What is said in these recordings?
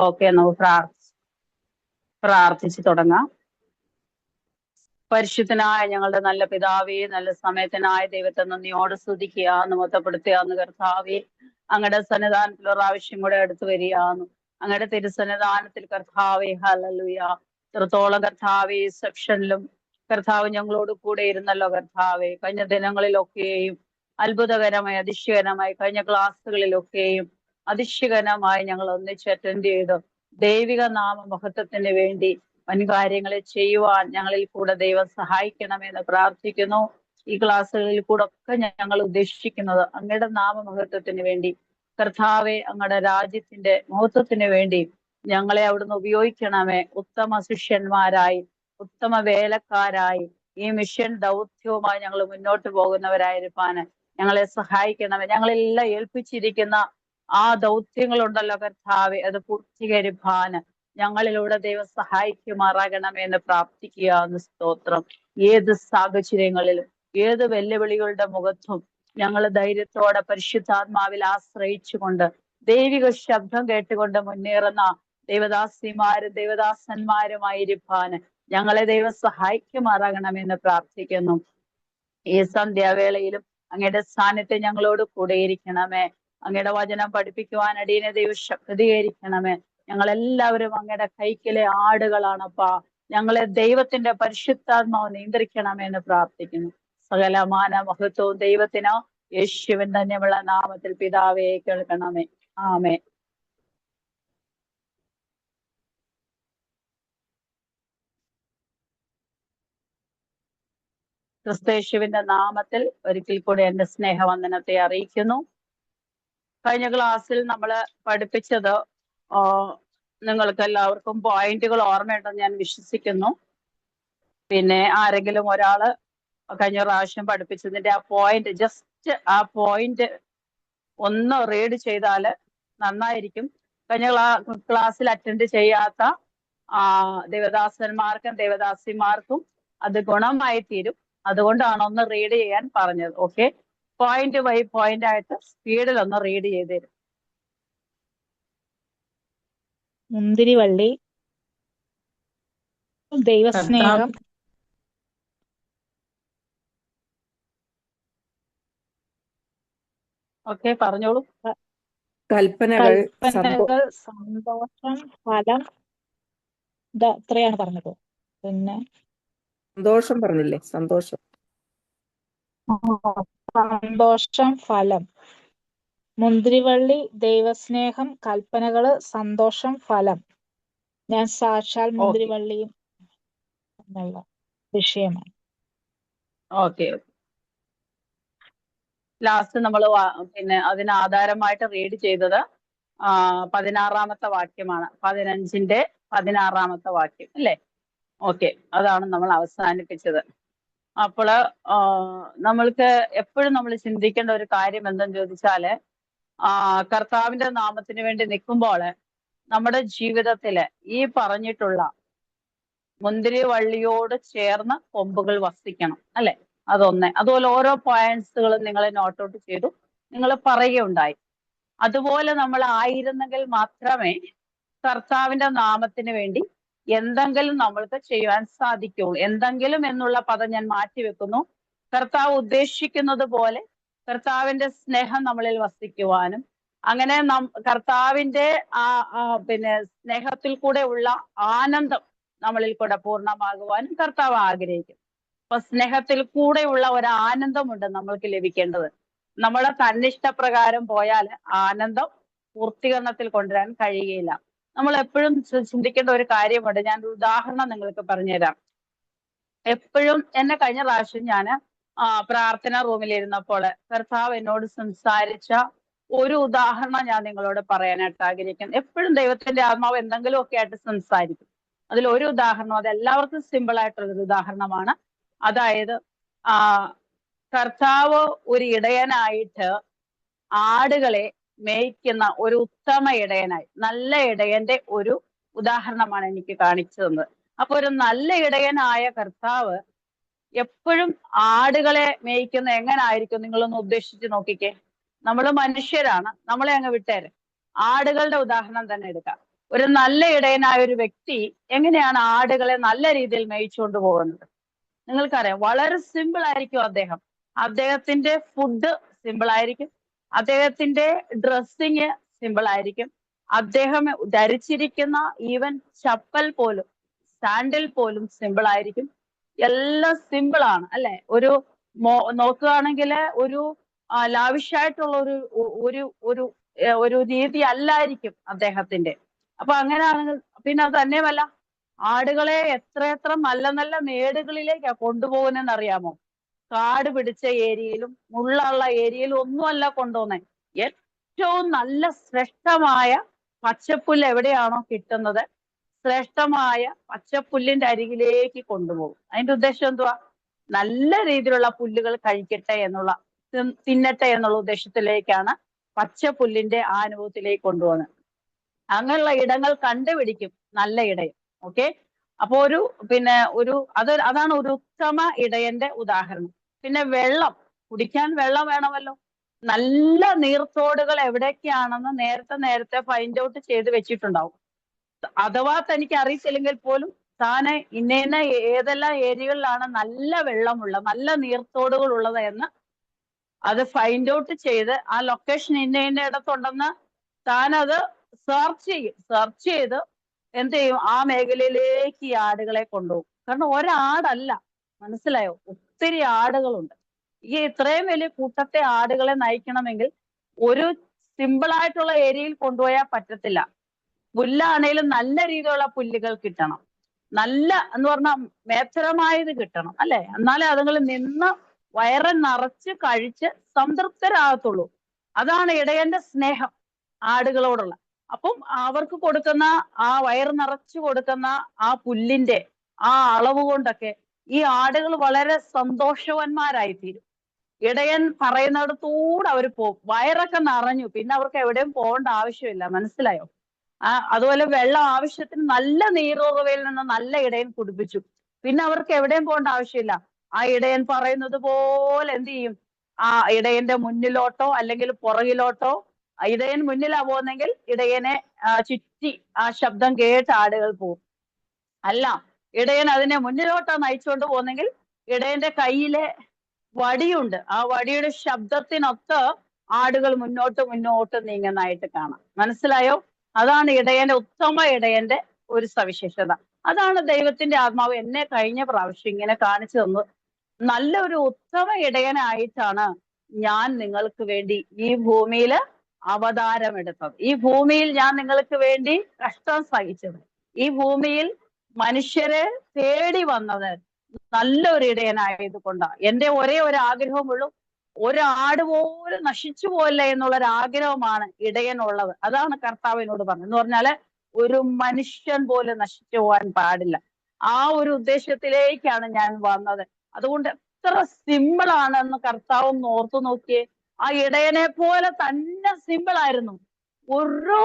Okay, നമുക്ക് പ്രാർത്ഥിച്ചു തുടങ്ങാം. പരിശുദ്ധനായ ഞങ്ങളുടെ നല്ല പിതാവേ, നല്ല സമയത്തിനായ ദൈവത്തെ നന്ദിയോട് സ്തുതിക്കുക, മഹത്വപ്പെടുത്തുകയെന്ന് കർത്താവേ. അങ്ങയുടെ സന്നിധാനത്തിൽ ഒരു പ്രാവശ്യം കൂടെ അടുത്ത് വരികയാന്ന് അങ്ങയുടെ തിരുസന്നിധാനത്തിൽ കർത്താവേ. ഹല്ലേലൂയ. ഇത്രത്തോളം കർത്താവേ സെക്ഷനിലും കർത്താവ് ഞങ്ങളോട് കൂടെ ഇരുന്നല്ലോ കർത്താവേ. കഴിഞ്ഞ ദിനങ്ങളിലൊക്കെയും അത്ഭുതകരമായി അതിശയകരമായി കഴിഞ്ഞ ക്ലാസ്സുകളിലൊക്കെയും അതിശയകരമായി ഞങ്ങൾ ഒന്നിച്ച് അറ്റൻഡ് ചെയ്ത് ദൈവിക നാമ മഹത്വത്തിന് വേണ്ടി വൻകാര്യങ്ങളെ ചെയ്യുവാൻ ഞങ്ങളിൽ കൂടെ ദൈവം സഹായിക്കണമെന്ന് പ്രാർത്ഥിക്കുന്നു. ഈ ക്ലാസ്സുകളിൽ കൂടെ ഒക്കെ ഞങ്ങൾ ഉദ്ദേശിക്കുന്നത് അങ്ങയുടെ നാമമഹത്വത്തിന് വേണ്ടി കർത്താവെ, അങ്ങയുടെ രാജ്യത്തിന്റെ മഹത്വത്തിന് വേണ്ടി ഞങ്ങളെ അവിടുന്ന് ഉപയോഗിക്കണമേ. ഉത്തമ ശിഷ്യന്മാരായി, ഉത്തമ വേലക്കാരായി ഈ മിഷൻ ദൗത്യവുമായി ഞങ്ങൾ മുന്നോട്ട് പോകുന്നവരായിരിക്കാന് ഞങ്ങളെ സഹായിക്കണമേ. ഞങ്ങളെല്ലാം ഏൽപ്പിച്ചിരിക്കുന്ന ആ ദൗത്യങ്ങളുണ്ടല്ലോ കർത്താവെ, അത് പൂർത്തീകരിപ്പാന് ഞങ്ങളിലൂടെ ദൈവം സഹായിക്കുമാറാകണമെന്ന് പ്രാർത്ഥിക്കുക. സ്തോത്രം. ഏത് സാഹചര്യങ്ങളിലും ഏത് വെല്ലുവിളികളുടെ മുഖത്തും ഞങ്ങൾ ധൈര്യത്തോടെ പരിശുദ്ധാത്മാവിൽ ആശ്രയിച്ചുകൊണ്ട് ദൈവിക ശബ്ദം കേട്ടുകൊണ്ട് മുന്നേറുന്ന ദൈവദാസിമാരും ദൈവദാസന്മാരുമായിരിക്കാന് ഞങ്ങളെ ദൈവം സഹായിക്കുമാറാകണമെന്ന് പ്രാർത്ഥിക്കുന്നു. ഈ സന്ധ്യാവേളയിലും അങ്ങയുടെ സാന്നിധ്യം ഞങ്ങളോട് കൂടെയിരിക്കണമേ. അങ്ങയുടെ വചനം പഠിപ്പിക്കുവാൻ അടിയനെ ദൈവം ശക്തീകരിക്കണമേ. ഞങ്ങളെല്ലാവരും അങ്ങയുടെ കൈക്കിലെ ആടുകളാണപ്പാ. ഞങ്ങളെ ദൈവത്തിന്റെ പരിശുദ്ധാത്മാവ് നിയന്ത്രിക്കണമെന്ന് പ്രാർത്ഥിക്കുന്നു. സകലമാന മഹത്വവും ദൈവത്തിനോ യേശുവിൻ തന്നെയുള്ള നാമത്തിൽ പിതാവേ കേൾക്കണമേ. ആമേ. ക്രിസ്തയേശുവിന്റെ നാമത്തിൽ ഒരിക്കൽ കൂടി എന്റെ സ്നേഹവന്ദനത്തെ അറിയിക്കുന്നു. കഴിഞ്ഞ ക്ലാസ്സിൽ നമ്മൾ പഠിപ്പിച്ചത് നിങ്ങൾക്ക് എല്ലാവർക്കും പോയിന്റുകൾ ഓർമ്മയുണ്ടെന്ന് ഞാൻ വിശ്വസിക്കുന്നു. പിന്നെ ആരെങ്കിലും ഒരാള് കഴിഞ്ഞ പ്രാവശ്യം പഠിപ്പിച്ചതിന്റെ ആ പോയിന്റ്, ജസ്റ്റ് ആ പോയിന്റ് ഒന്ന് റീഡ് ചെയ്താല് നന്നായിരിക്കും. കഴിഞ്ഞ ക്ലാസ്സിൽ അറ്റൻഡ് ചെയ്യാത്ത ദേവദാസന്മാർക്കും ദേവദാസിമാർക്കും അത് ഗുണമായി തീരും. അതുകൊണ്ടാണ് ഒന്ന് റീഡ് ചെയ്യാൻ പറഞ്ഞത്. ഓക്കെ, പോയിന്റ് ബൈ പോയിന്റ് ആയിട്ട് സ്പീഡിൽ ഒന്ന് റീഡ് ചെയ്ത് തരും. മുന്തിരിവള്ളി, ദൈവസ്നേഹം, ഓക്കെ പറഞ്ഞോളൂ. കൽപ്പനകൾ, സന്തോഷം, ഫലം, ഇത്രയാണ് പറഞ്ഞത്. പിന്നെ സന്തോഷം പറഞ്ഞില്ലേ? സന്തോഷം, ഫലം. മുന്തിരിവള്ളി, ദൈവസ്നേഹം, കൽപ്പനകള്, സന്തോഷം, ഫലം. ഞാൻ സാക്ഷാൽ മുന്തിരിവള്ളിയും എന്നുള്ള വിഷയമാണ്. ഓക്കെ, ലാസ്റ്റ് നമ്മൾ പിന്നെ അതിന് ആധാരമായിട്ട് റീഡ് ചെയ്തത് 16-ാമത്തെ വാക്യമാണ്. 15-ന്റെ 16-ാമത്തെ വാക്യം അല്ലേ? ഓക്കെ, അതാണ് നമ്മൾ അവസാനിപ്പിച്ചത്. അപ്പോൾ നമ്മൾക്ക് എപ്പോഴും നമ്മൾ ചിന്തിക്കേണ്ട ഒരു കാര്യം എന്തെന്ന് ചോദിച്ചാല്, കർത്താവിന്റെ നാമത്തിന് വേണ്ടി നിൽക്കുമ്പോൾ നമ്മുടെ ജീവിതത്തില് ഈ പറഞ്ഞിട്ടുള്ള മുന്തിരി വള്ളിയോട് ചേർന്ന് കൊമ്പുകൾ വസിക്കണം അല്ലെ? അതൊന്ന്. അതുപോലെ ഓരോ പോയിന്റ്സുകളും നിങ്ങൾ നോട്ട് ഔട്ട് ചെയ്തു, നിങ്ങൾ പറയുകയുണ്ടായി. അതുപോലെ നമ്മൾ ആയിരുന്നെങ്കിൽ മാത്രമേ കർത്താവിന്റെ നാമത്തിന് വേണ്ടി എന്തെങ്കിലും നമ്മൾക്ക് ചെയ്യുവാൻ സാധിക്കുള്ളൂ. എന്തെങ്കിലും എന്നുള്ള പദം ഞാൻ മാറ്റിവെക്കുന്നു. കർത്താവ് ഉദ്ദേശിക്കുന്നത് പോലെ കർത്താവിന്റെ സ്നേഹം നമ്മളിൽ വസിക്കുവാനും അങ്ങനെ കർത്താവിന്റെ പിന്നെ സ്നേഹത്തിൽ കൂടെ ഉള്ള ആനന്ദം നമ്മളിൽ കൂടെ പൂർണ്ണമാകുവാനും കർത്താവ് ആഗ്രഹിക്കും. അപ്പൊ സ്നേഹത്തിൽ കൂടെയുള്ള ഒരു ആനന്ദമുണ്ട് നമ്മൾക്ക് ലഭിക്കേണ്ടത്. നമ്മളെ തന്നിഷ്ടപ്രകാരം പോയാൽ ആനന്ദം പൂർത്തീകരണത്തിൽ കൊണ്ടുവരാൻ കഴിയുകയില്ല. നമ്മൾ എപ്പോഴും ചിന്തിക്കേണ്ട ഒരു കാര്യമുണ്ട്. ഞാൻ ഒരു ഉദാഹരണം നിങ്ങൾക്ക് പറഞ്ഞുതരാം. എപ്പോഴും എന്നെ കഴിഞ്ഞ പ്രാവശ്യം ഞാൻ പ്രാർത്ഥന റൂമിലിരുന്നപ്പോൾ കർത്താവ് എന്നോട് സംസാരിച്ച ഒരു ഉദാഹരണം ഞാൻ നിങ്ങളോട് പറയാനായിട്ട് ആഗ്രഹിക്കുന്നു. എപ്പോഴും ദൈവത്തിന്റെ ആത്മാവ് എന്തെങ്കിലും ഒക്കെ ആയിട്ട് സംസാരിക്കും. അതിൽ ഒരു ഉദാഹരണം, അത് എല്ലാവർക്കും സിമ്പിൾ ആയിട്ടുള്ളൊരു ഉദാഹരണമാണ്. അതായത് കർത്താവ് ഒരു ഇടയനായിട്ട് ആടുകളെ മേയ്ക്കുന്ന ഒരു ഉത്തമ ഇടയനായി, നല്ല ഇടയന്റെ ഒരു ഉദാഹരണമാണ് എനിക്ക് കാണിച്ചു തന്നത്. അപ്പൊ ഒരു നല്ല ഇടയനായ കർത്താവ് എപ്പോഴും ആടുകളെ മേയ്ക്കുന്ന എങ്ങനായിരിക്കും? നിങ്ങളൊന്ന് ഉദ്ദേശിച്ച് നോക്കിക്കേ. നമ്മൾ മനുഷ്യരാണ്, നമ്മളെ അങ്ങ് വിട്ടേരെ. ആടുകളുടെ ഉദാഹരണം തന്നെ എടുക്കാം. ഒരു നല്ല ഇടയനായ ഒരു വ്യക്തി എങ്ങനെയാണ് ആടുകളെ നല്ല രീതിയിൽ മേയിച്ചുകൊണ്ട് പോകുന്നത്? നിങ്ങൾക്കറിയാം, വളരെ സിമ്പിൾ ആയിരിക്കും അദ്ദേഹത്തിന്റെ ഫുഡ് സിമ്പിൾ ആയിരിക്കും, അദ്ദേഹത്തിന്റെ ഡ്രസ്സിങ് സിമ്പിൾ ആയിരിക്കും, അദ്ദേഹം ധരിച്ചിരിക്കുന്ന ഈവൻ ചപ്പൽ പോലും, സാൻഡിൽ പോലും സിമ്പിൾ ആയിരിക്കും. എല്ലാം സിമ്പിൾ ആണ് അല്ലെ? ഒരു നോക്കുകയാണെങ്കിൽ ഒരു ലാവിഷായിട്ടുള്ള ഒരു ഒരു ഒരു രീതി അല്ലായിരിക്കും അദ്ദേഹത്തിന്റെ. അപ്പൊ അങ്ങനെയാണെങ്കിൽ പിന്നെ അത് തന്നെയുമല്ല, ആടുകളെ എത്ര നല്ല നല്ല മേടുകളിലേക്കാ കൊണ്ടുപോകുന്നതെന്ന് അറിയാമോ? കാട് പിടിച്ച ഏരിയയിലും മുള്ളുള്ള ഏരിയയിലും ഒന്നുമല്ല കൊണ്ടുപോകുന്നത്. ഏറ്റവും നല്ല ശ്രേഷ്ഠമായ പച്ചപ്പുല്ല് എവിടെയാണോ കിട്ടുന്നത്, ശ്രേഷ്ഠമായ പച്ചപ്പുല്ലിന്റെ അരികിലേക്ക് കൊണ്ടുപോകും. അതിന്റെ ഉദ്ദേശം എന്തുവാ? നല്ല രീതിയിലുള്ള പുല്ലുകൾ കഴിക്കട്ടെ എന്നുള്ള, തിന്നട്ടെ എന്നുള്ള ഉദ്ദേശത്തിലേക്കാണ് പച്ചപ്പുല്ലിന്റെ ആ അനുഭവത്തിലേക്ക് കൊണ്ടുപോകുന്നത്. അങ്ങനെയുള്ള ഇടങ്ങൾ കണ്ടുപിടിക്കും നല്ല ഇടയൻ. ഓക്കെ, അപ്പൊ അതാണ് ഒരു ഉത്തമ ഇടയന്റെ ഉദാഹരണം. പിന്നെ വെള്ളം കുടിക്കാൻ വെള്ളം വേണമല്ലോ. നല്ല നീർത്തോടുകൾ എവിടേക്കാണെന്ന് നേരത്തെ ഫൈൻഡ് ഔട്ട് ചെയ്ത് വെച്ചിട്ടുണ്ടാവും. അഥവാ തനിക്ക് അറിയിച്ചില്ലെങ്കിൽ പോലും താനെ ഇന്ന ഏതെല്ലാം ഏരിയകളിലാണ് നല്ല വെള്ളമുള്ള, നല്ല നീർത്തോടുകൾ ഉള്ളത് എന്ന് അത് ഫൈൻഡ് ഔട്ട് ചെയ്ത് ആ ലൊക്കേഷൻ ഇന്ന ഇടത്തുണ്ടെന്ന് താനത് സെർച്ച് ചെയ്ത് എന്ത് ചെയ്യും? ആ മേഖലയിലേക്ക് ഈ ആടുകളെ കൊണ്ടുപോകും. കാരണം ഒരാടല്ല, മനസ്സിലായോ? ഒത്തിരി ആടുകളുണ്ട്. ഈ ഇത്രയും വലിയ കൂട്ടത്തെ ആടുകളെ നയിക്കണമെങ്കിൽ ഒരു സിമ്പിൾ ആയിട്ടുള്ള ഏരിയയിൽ കൊണ്ടുപോയാൽ പറ്റത്തില്ല. പുല്ലാണേലും നല്ല രീതിയിലുള്ള പുല്ലുകൾ കിട്ടണം, നല്ല എന്ന് പറഞ്ഞാൽ മേച്ചരമായത് കിട്ടണം അല്ലെ? എന്നാലേ അതുങ്ങൾ നിന്ന് വയറ് നിറച്ച് കഴിച്ച് സംതൃപ്തരാകത്തുള്ളൂ. അതാണ് ഇടയന്റെ സ്നേഹം ആടുകളോടുള്ള. അപ്പം അവർക്ക് കൊടുക്കുന്ന ആ വയറ് നിറച്ചു കൊടുക്കുന്ന ആ പുല്ലിന്റെ ആ അളവ് കൊണ്ടൊക്കെ ഈ ആടുകൾ വളരെ സന്തോഷവാന്മാരായിത്തീരും. ഇടയൻ പറയുന്നിടത്തൂടെ അവർ പോകും. വയറൊക്കെ നിറഞ്ഞു, പിന്നെ അവർക്ക് എവിടെയും പോകേണ്ട ആവശ്യമില്ല. മനസ്സിലായോ? അതുപോലെ വെള്ളം ആവശ്യത്തിന് നല്ല നീരുറവയിൽ നിന്ന് നല്ല ഇടയൻ കുടിപ്പിച്ചു. പിന്നെ അവർക്ക് എവിടെയും പോകേണ്ട ആവശ്യമില്ല. ആ ഇടയൻ പറയുന്നത് പോലെ എന്ത് ചെയ്യും? ആ ഇടയന്റെ മുന്നിലോട്ടോ അല്ലെങ്കിൽ പുറകിലോട്ടോ, ഇടയൻ മുന്നിലാ പോകുന്നെങ്കിൽ ഇടയനെ ചുറ്റി ആ ശബ്ദം കേട്ട് ആടുകൾ പോകും. അല്ല, ഇടയൻ അതിനെ മുന്നിലോട്ടാ നയിച്ചുകൊണ്ട് പോകുന്നെങ്കിൽ ഇടയന്റെ കയ്യിലെ വടിയുണ്ട്, ആ വടിയുടെ ശബ്ദത്തിനൊത്ത് ആടുകൾ മുന്നോട്ട് നീങ്ങുന്നതായിട്ട് കാണാം. മനസ്സിലായോ? അതാണ് ഉത്തമ ഇടയന്റെ ഒരു സവിശേഷത. അതാണ് ദൈവത്തിന്റെ ആത്മാവ് എന്നെ കഴിഞ്ഞ പ്രാവശ്യം ഇങ്ങനെ കാണിച്ചു തന്നു. നല്ലൊരു ഉത്തമ ഇടയനായിട്ടാണ് ഞാൻ നിങ്ങൾക്ക് വേണ്ടി ഈ ഭൂമിയിൽ അവതാരമെടുത്തത്. ഈ ഭൂമിയിൽ ഞാൻ നിങ്ങൾക്ക് വേണ്ടി കഷ്ടം സഹിച്ചത്, ഈ ഭൂമിയിൽ മനുഷ്യരെ തേടി വന്നത് നല്ലൊരു ഇടയനായത് കൊണ്ടാണ്. എന്റെ ഒരേ ഒരു ആഗ്രഹമുള്ളൂ, ഒരാട് പോലും നശിച്ചു പോകില്ല എന്നുള്ളൊരു ആഗ്രഹമാണ് ഇടയനുള്ളത്. അതാണ് കർത്താവിനോട് പറഞ്ഞത്. എന്ന് പറഞ്ഞാല് ഒരു മനുഷ്യൻ പോലും നശിച്ചു പോകാൻ പാടില്ല. ആ ഒരു ഉദ്ദേശത്തിലേക്കാണ് ഞാൻ വന്നത്. അതുകൊണ്ട് എത്ര സിമ്പിൾ ആണെന്ന് കർത്താവ് ഓർത്തു നോക്കിയേ. ആ ഇടയനെ പോലെ തന്നെ സിമ്പിൾ ആയിരുന്നു. ഒരു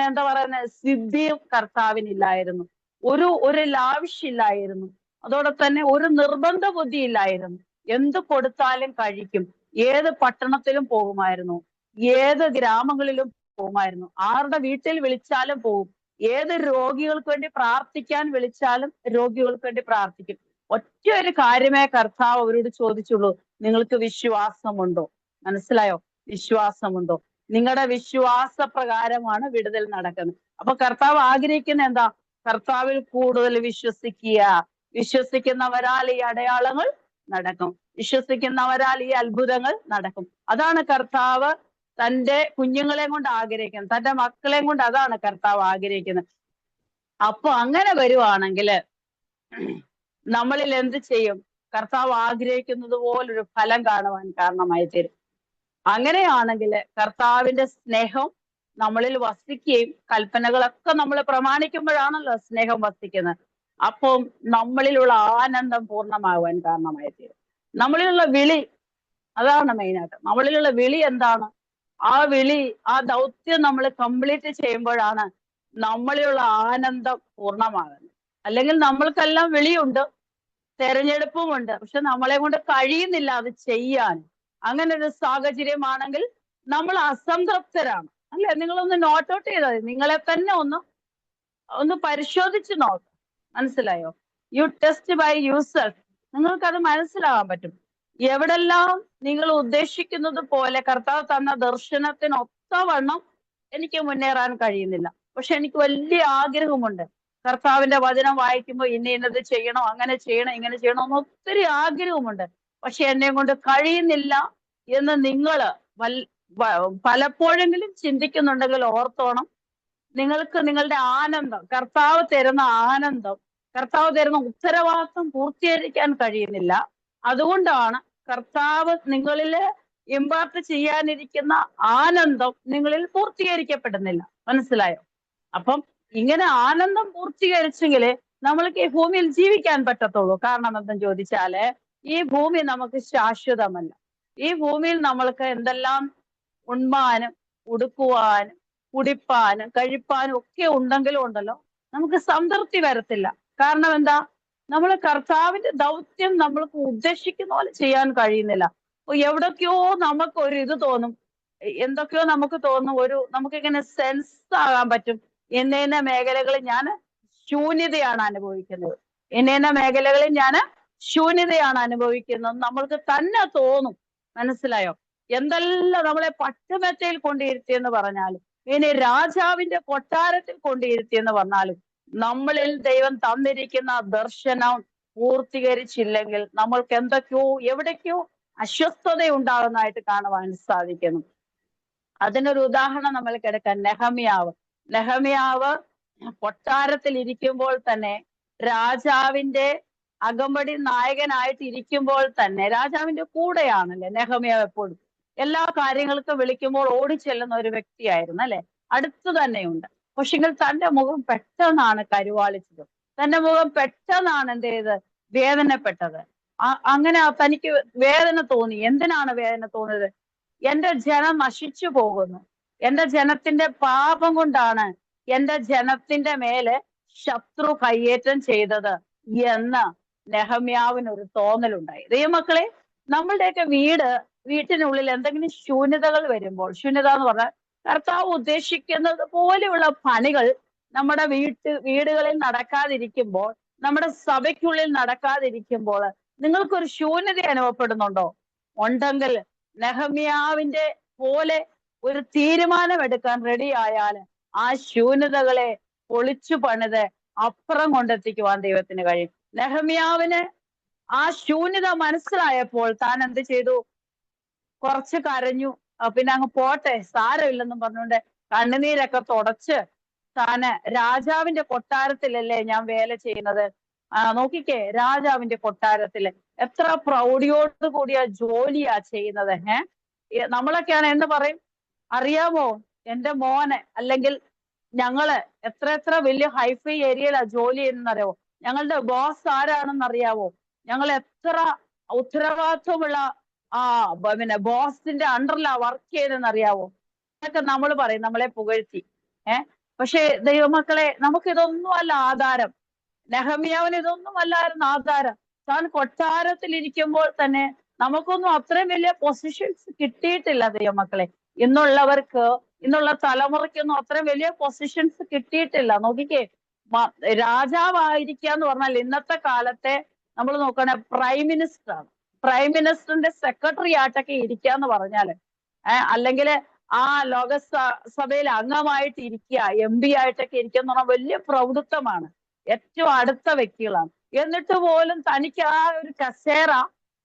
എന്താ പറയുന്നത്, സിദ്ധിയും കർത്താവിനില്ലായിരുന്നു. ഒരു ലാവിഷില്ലായിരുന്നു. അതോടെ തന്നെ ഒരു നിർബന്ധ ബുദ്ധി ഇല്ലായിരുന്നു. എന്ത് കൊടുത്താലും കഴിക്കും. ഏത് പട്ടണത്തിലും പോകുമായിരുന്നു, ഏത് ഗ്രാമങ്ങളിലും പോകുമായിരുന്നു, ആരുടെ വീട്ടിൽ വിളിച്ചാലും പോകും, ഏത് രോഗികൾക്ക് വേണ്ടി പ്രാർത്ഥിക്കാൻ വിളിച്ചാലും രോഗികൾക്ക് വേണ്ടി പ്രാർത്ഥിക്കും. ഒറ്റ ഒരു കാര്യമേ കർത്താവ് അവരോട് ചോദിച്ചുള്ളൂ, നിങ്ങൾക്ക് വിശ്വാസമുണ്ടോ? മനസ്സിലായോ? വിശ്വാസമുണ്ടോ? നിങ്ങളുടെ വിശ്വാസ പ്രകാരമാണ് വിടുതൽ നടക്കുന്നത്. അപ്പൊ കർത്താവ് ആഗ്രഹിക്കുന്ന എന്താ? കർത്താവിൽ കൂടുതൽ വിശ്വസിക്കുന്നവരാൽ ഈ അടയാളങ്ങൾ നടക്കും, വിശ്വസിക്കുന്നവരാൽ ഈ അത്ഭുതങ്ങൾ നടക്കും. അതാണ് കർത്താവ് തന്റെ കുഞ്ഞുങ്ങളെ കൊണ്ട് ആഗ്രഹിക്കുന്നത്, തന്റെ മക്കളെയും കൊണ്ട് അതാണ് കർത്താവ് ആഗ്രഹിക്കുന്നത്. അപ്പൊ അങ്ങനെ വരുവാണെങ്കിൽ നമ്മളിൽ എന്ത് ചെയ്യും? കർത്താവ് ആഗ്രഹിക്കുന്നത് പോലൊരു ഫലം കാണുവാൻ കാരണമായി തീരും. അങ്ങനെയാണെങ്കിൽ കർത്താവിന്റെ സ്നേഹം നമ്മളിൽ വസിക്കുകയും കൽപ്പനകളൊക്കെ നമ്മൾ പ്രമാണിക്കുമ്പോഴാണല്ലോ സ്നേഹം വസിക്കുന്നത്. അപ്പം നമ്മളിലുള്ള ആനന്ദം പൂർണ്ണമാകുവാൻ കാരണമായി തീരും. നമ്മളിലുള്ള വിളി, അതാണ് മെയിനായിട്ട്. നമ്മളിലുള്ള വിളി എന്താണ്? ആ വിളി, ആ ദൗത്യം നമ്മൾ കംപ്ലീറ്റ് ചെയ്യുമ്പോഴാണ് നമ്മളിലുള്ള ആനന്ദം പൂർണ്ണമാകുന്നത്. അല്ലെങ്കിൽ നമ്മൾക്കെല്ലാം വിളിയുണ്ട്, തെരഞ്ഞെടുപ്പുമുണ്ട്, പക്ഷെ നമ്മളെ കൊണ്ട് കഴിയുന്നില്ല അത് ചെയ്യാൻ. അങ്ങനെ ഒരു സാഹചര്യമാണെങ്കിൽ നമ്മൾ അസംതൃപ്തരാണ്. പറയാറില്ല, നിങ്ങളൊന്ന് നോട്ട് ഔട്ട് ചെയ്താൽ മതി. നിങ്ങളെ തന്നെ ഒന്ന് പരിശോധിച്ച് നോക്ക്. മനസ്സിലായോ? You test by yourself. നിങ്ങൾക്കത് മനസ്സിലാവാൻ പറ്റും. എവിടെല്ലാം നിങ്ങൾ ഉദ്ദേശിക്കുന്നത് പോലെ കർത്താവ് തന്ന ദർശനത്തിനൊത്തവണ്ണം എനിക്ക് മുന്നേറാൻ കഴിയുന്നില്ല. പക്ഷെ എനിക്ക് വലിയ ആഗ്രഹമുണ്ട്. കർത്താവിന്റെ വചനം വായിക്കുമ്പോൾ ഇന്നത് ചെയ്യണം, അങ്ങനെ ചെയ്യണം, ഇങ്ങനെ ചെയ്യണം എന്ന് ഒത്തിരി ആഗ്രഹമുണ്ട്. പക്ഷെ എന്നെ കൊണ്ട് കഴിയുന്നില്ല എന്ന് നിങ്ങൾ പലപ്പോഴെങ്കിലും ചിന്തിക്കുന്നുണ്ടെങ്കിൽ ഓർത്തോണം, നിങ്ങൾക്ക് നിങ്ങളുടെ ആനന്ദം, കർത്താവ് തരുന്ന ആനന്ദം, കർത്താവ് തരുന്ന ഉത്തരവാദിത്വം പൂർത്തീകരിക്കാൻ കഴിയുന്നില്ല. അതുകൊണ്ടാണ് കർത്താവ് നിങ്ങളിൽ ഇമ്പാർട്ട് ചെയ്യാനിരിക്കുന്ന ആനന്ദം നിങ്ങളിൽ പൂർത്തീകരിക്കപ്പെടുന്നില്ല. മനസ്സിലായോ? അപ്പം ഇങ്ങനെ ആനന്ദം പൂർത്തീകരിച്ചെങ്കിലേ നമ്മൾക്ക് ഈ ഭൂമിയിൽ ജീവിക്കാൻ പറ്റത്തുള്ളൂ. കാരണം എന്തെന്ന് ചോദിച്ചാല് ഈ ഭൂമി നമുക്ക് ശാശ്വതമല്ല. ഈ ഭൂമിയിൽ നമ്മൾക്ക് എന്തെല്ലാം ഉണ്മാനും ഉടുക്കുവാനും കുടിപ്പാനും കഴിപ്പാനും ഒക്കെ ഉണ്ടെങ്കിലും ഉണ്ടല്ലോ, നമുക്ക് സംതൃപ്തി വരത്തില്ല. കാരണം എന്താ? നമ്മൾ കർത്താവിന്റെ ദൗത്യം നമ്മൾക്ക് ഉദ്ദേശിക്കുന്ന പോലെ ചെയ്യാൻ കഴിയുന്നില്ല. അപ്പൊ എവിടൊക്കെയോ നമുക്കൊരു ഇത് തോന്നും, എന്തൊക്കെയോ നമുക്ക് തോന്നും, നമുക്കിങ്ങനെ സെൻസ് ആകാൻ പറ്റും. ഇന്ന മേഖലകളിൽ ഞാൻ ശൂന്യതയാണ് അനുഭവിക്കുന്നത്, ഇന്ന മേഖലകളിൽ ഞാൻ ശൂന്യതയാണ് അനുഭവിക്കുന്നത് നമ്മൾക്ക് തന്നെ തോന്നും. മനസ്സിലായോ? എന്തെല്ലാം നമ്മളെ പട്ടുമെത്തയിൽ കൊണ്ടിരുത്തിയെന്ന് പറഞ്ഞാലും, ഇനി രാജാവിന്റെ കൊട്ടാരത്തിൽ കൊണ്ടിരുത്തിയെന്ന് പറഞ്ഞാലും, നമ്മളിൽ ദൈവം തന്നിരിക്കുന്ന ദർശനം പൂർത്തീകരിച്ചില്ലെങ്കിൽ നമ്മൾക്ക് എന്തൊക്കെയോ എവിടേക്കോ അസ്വസ്ഥത ഉണ്ടാകുന്നതായിട്ട് കാണുവാൻ സാധിക്കുന്നു. അതിനൊരു ഉദാഹരണം നമ്മൾ കിടക്കാൻ നെഹമ്യാവ് കൊട്ടാരത്തിൽ ഇരിക്കുമ്പോൾ തന്നെ, രാജാവിന്റെ അകമ്പടി നായകനായിട്ട് ഇരിക്കുമ്പോൾ തന്നെ രാജാവിന്റെ കൂടെയാണല്ലേ നെഹമ്യാവ് എപ്പോഴും. എല്ലാ കാര്യങ്ങൾക്കും വിളിക്കുമ്പോൾ ഓടിച്ചെല്ലുന്ന ഒരു വ്യക്തിയായിരുന്നു അല്ലെ, അടുത്തു തന്നെയുണ്ട്. പക്ഷെങ്കിൽ തന്റെ മുഖം പെട്ടെന്നാണ് കരുവാളിച്ചത്. തന്റെ മുഖം പെട്ടെന്നാണ് എന്ത് ചെയ്ത് വേദനപ്പെട്ടത്. അങ്ങനെ തനിക്ക് വേദന തോന്നി. എന്തിനാണ് വേദന തോന്നിയത്? എന്റെ ജനം നശിച്ചു പോകുന്നു, എന്റെ ജനത്തിന്റെ പാപം കൊണ്ടാണ് എന്റെ ജനത്തിന്റെ മേലെ ശത്രു കയ്യേറ്റം ചെയ്തത് എന്ന് നെഹമ്യാവിനൊരു തോന്നലുണ്ടായി. ദൈവമക്കളെ, നമ്മളുടെയൊക്കെ വീട്ടിനുള്ളിൽ എന്തെങ്കിലും ശൂന്യതകൾ വരുമ്പോൾ, ശൂന്യത എന്ന് പറഞ്ഞാൽ കർത്താവ് ഉദ്ദേശിക്കുന്നത് പോലെയുള്ള പണികൾ നമ്മുടെ വീടുകളിൽ നടക്കാതിരിക്കുമ്പോൾ, നമ്മുടെ സഭയ്ക്കുള്ളിൽ നടക്കാതിരിക്കുമ്പോൾ നിങ്ങൾക്കൊരു ശൂന്യത അനുഭവപ്പെടുന്നുണ്ടോ? ഉണ്ടെങ്കിൽ നെഹമ്യാവിന്റെ പോലെ ഒരു തീരുമാനമെടുക്കാൻ റെഡി ആയാൽ ആ ശൂന്യതകളെ പൊളിച്ചു പണിത് അപ്പുറം കൊണ്ടെത്തിക്കുവാൻ ദൈവത്തിന് കഴിയും. നെഹമ്യാവിന് ആ ശൂന്യത മനസ്സിലായപ്പോൾ താൻ എന്ത് ചെയ്തു? കുറച്ച് കരഞ്ഞു. പിന്നെ അങ്ങ് പോട്ടെ, സാരമില്ലെന്നും പറഞ്ഞുകൊണ്ട് കണ്ണുനീരൊക്കെ തുടച്ച് താന് രാജാവിന്റെ കൊട്ടാരത്തിലല്ലേ ഞാൻ വേല ചെയ്യുന്നത്. നോക്കിക്കേ, രാജാവിന്റെ കൊട്ടാരത്തില് എത്ര പ്രൗഢിയോട് കൂടിയ ജോലിയാ ചെയ്യുന്നത്. നമ്മളൊക്കെയാണ് എന്ത് പറയും അറിയാമോ? എന്റെ മോനെ അല്ലെങ്കിൽ ഞങ്ങള് എത്ര വലിയ ഹൈഫൈ ഏരിയയിലാ ജോലി ചെയ്യുന്നറിയാവോ? ഞങ്ങളുടെ ബോസ് ആരാണെന്ന് അറിയാവോ? ഞങ്ങൾ എത്ര ഉത്തരവാദിത്വമുള്ള പിന്നെ ബോസിന്റെ അണ്ടറിലാ വർക്ക് ചെയ്തെന്ന് അറിയാവോ? എന്നൊക്കെ നമ്മൾ പറയും, നമ്മളെ പുകഴ്ത്തി. പക്ഷെ ദൈവമക്കളെ, നമുക്കിതൊന്നും അല്ല ആധാരം. നെഹമ്യാവിന് ഇതൊന്നും അല്ലായിരുന്നു ആധാരം. താൻ കൊട്ടാരത്തിലിരിക്കുമ്പോൾ തന്നെ നമുക്കൊന്നും അത്രയും വലിയ പൊസിഷൻസ് കിട്ടിയിട്ടില്ല ദൈവമക്കളെ. ഇന്നുള്ള തലമുറയ്ക്കൊന്നും അത്രയും വലിയ പൊസിഷൻസ് കിട്ടിയിട്ടില്ല. നോക്കിക്കേ, രാജാവായിരിക്കുക എന്ന് പറഞ്ഞാൽ ഇന്നത്തെ കാലത്തെ നമ്മൾ നോക്കണേ പ്രൈം മിനിസ്റ്റർ ആണ്. പ്രൈം മിനിസ്റ്ററിന്റെ സെക്രട്ടറി ആയിട്ടൊക്കെ ഇരിക്കുക എന്ന് പറഞ്ഞാല്, അല്ലെങ്കിൽ ആ ലോകസഭയിൽ അംഗമായിട്ട് ഇരിക്കുക, MP ആയിട്ടൊക്കെ ഇരിക്കുക എന്ന് പറഞ്ഞാൽ വലിയ പ്രൗഢത്വമാണ്. ഏറ്റവും അടുത്ത വ്യക്തികളാണ്. എന്നിട്ട് പോലും തനിക്ക് ആ ഒരു കസേര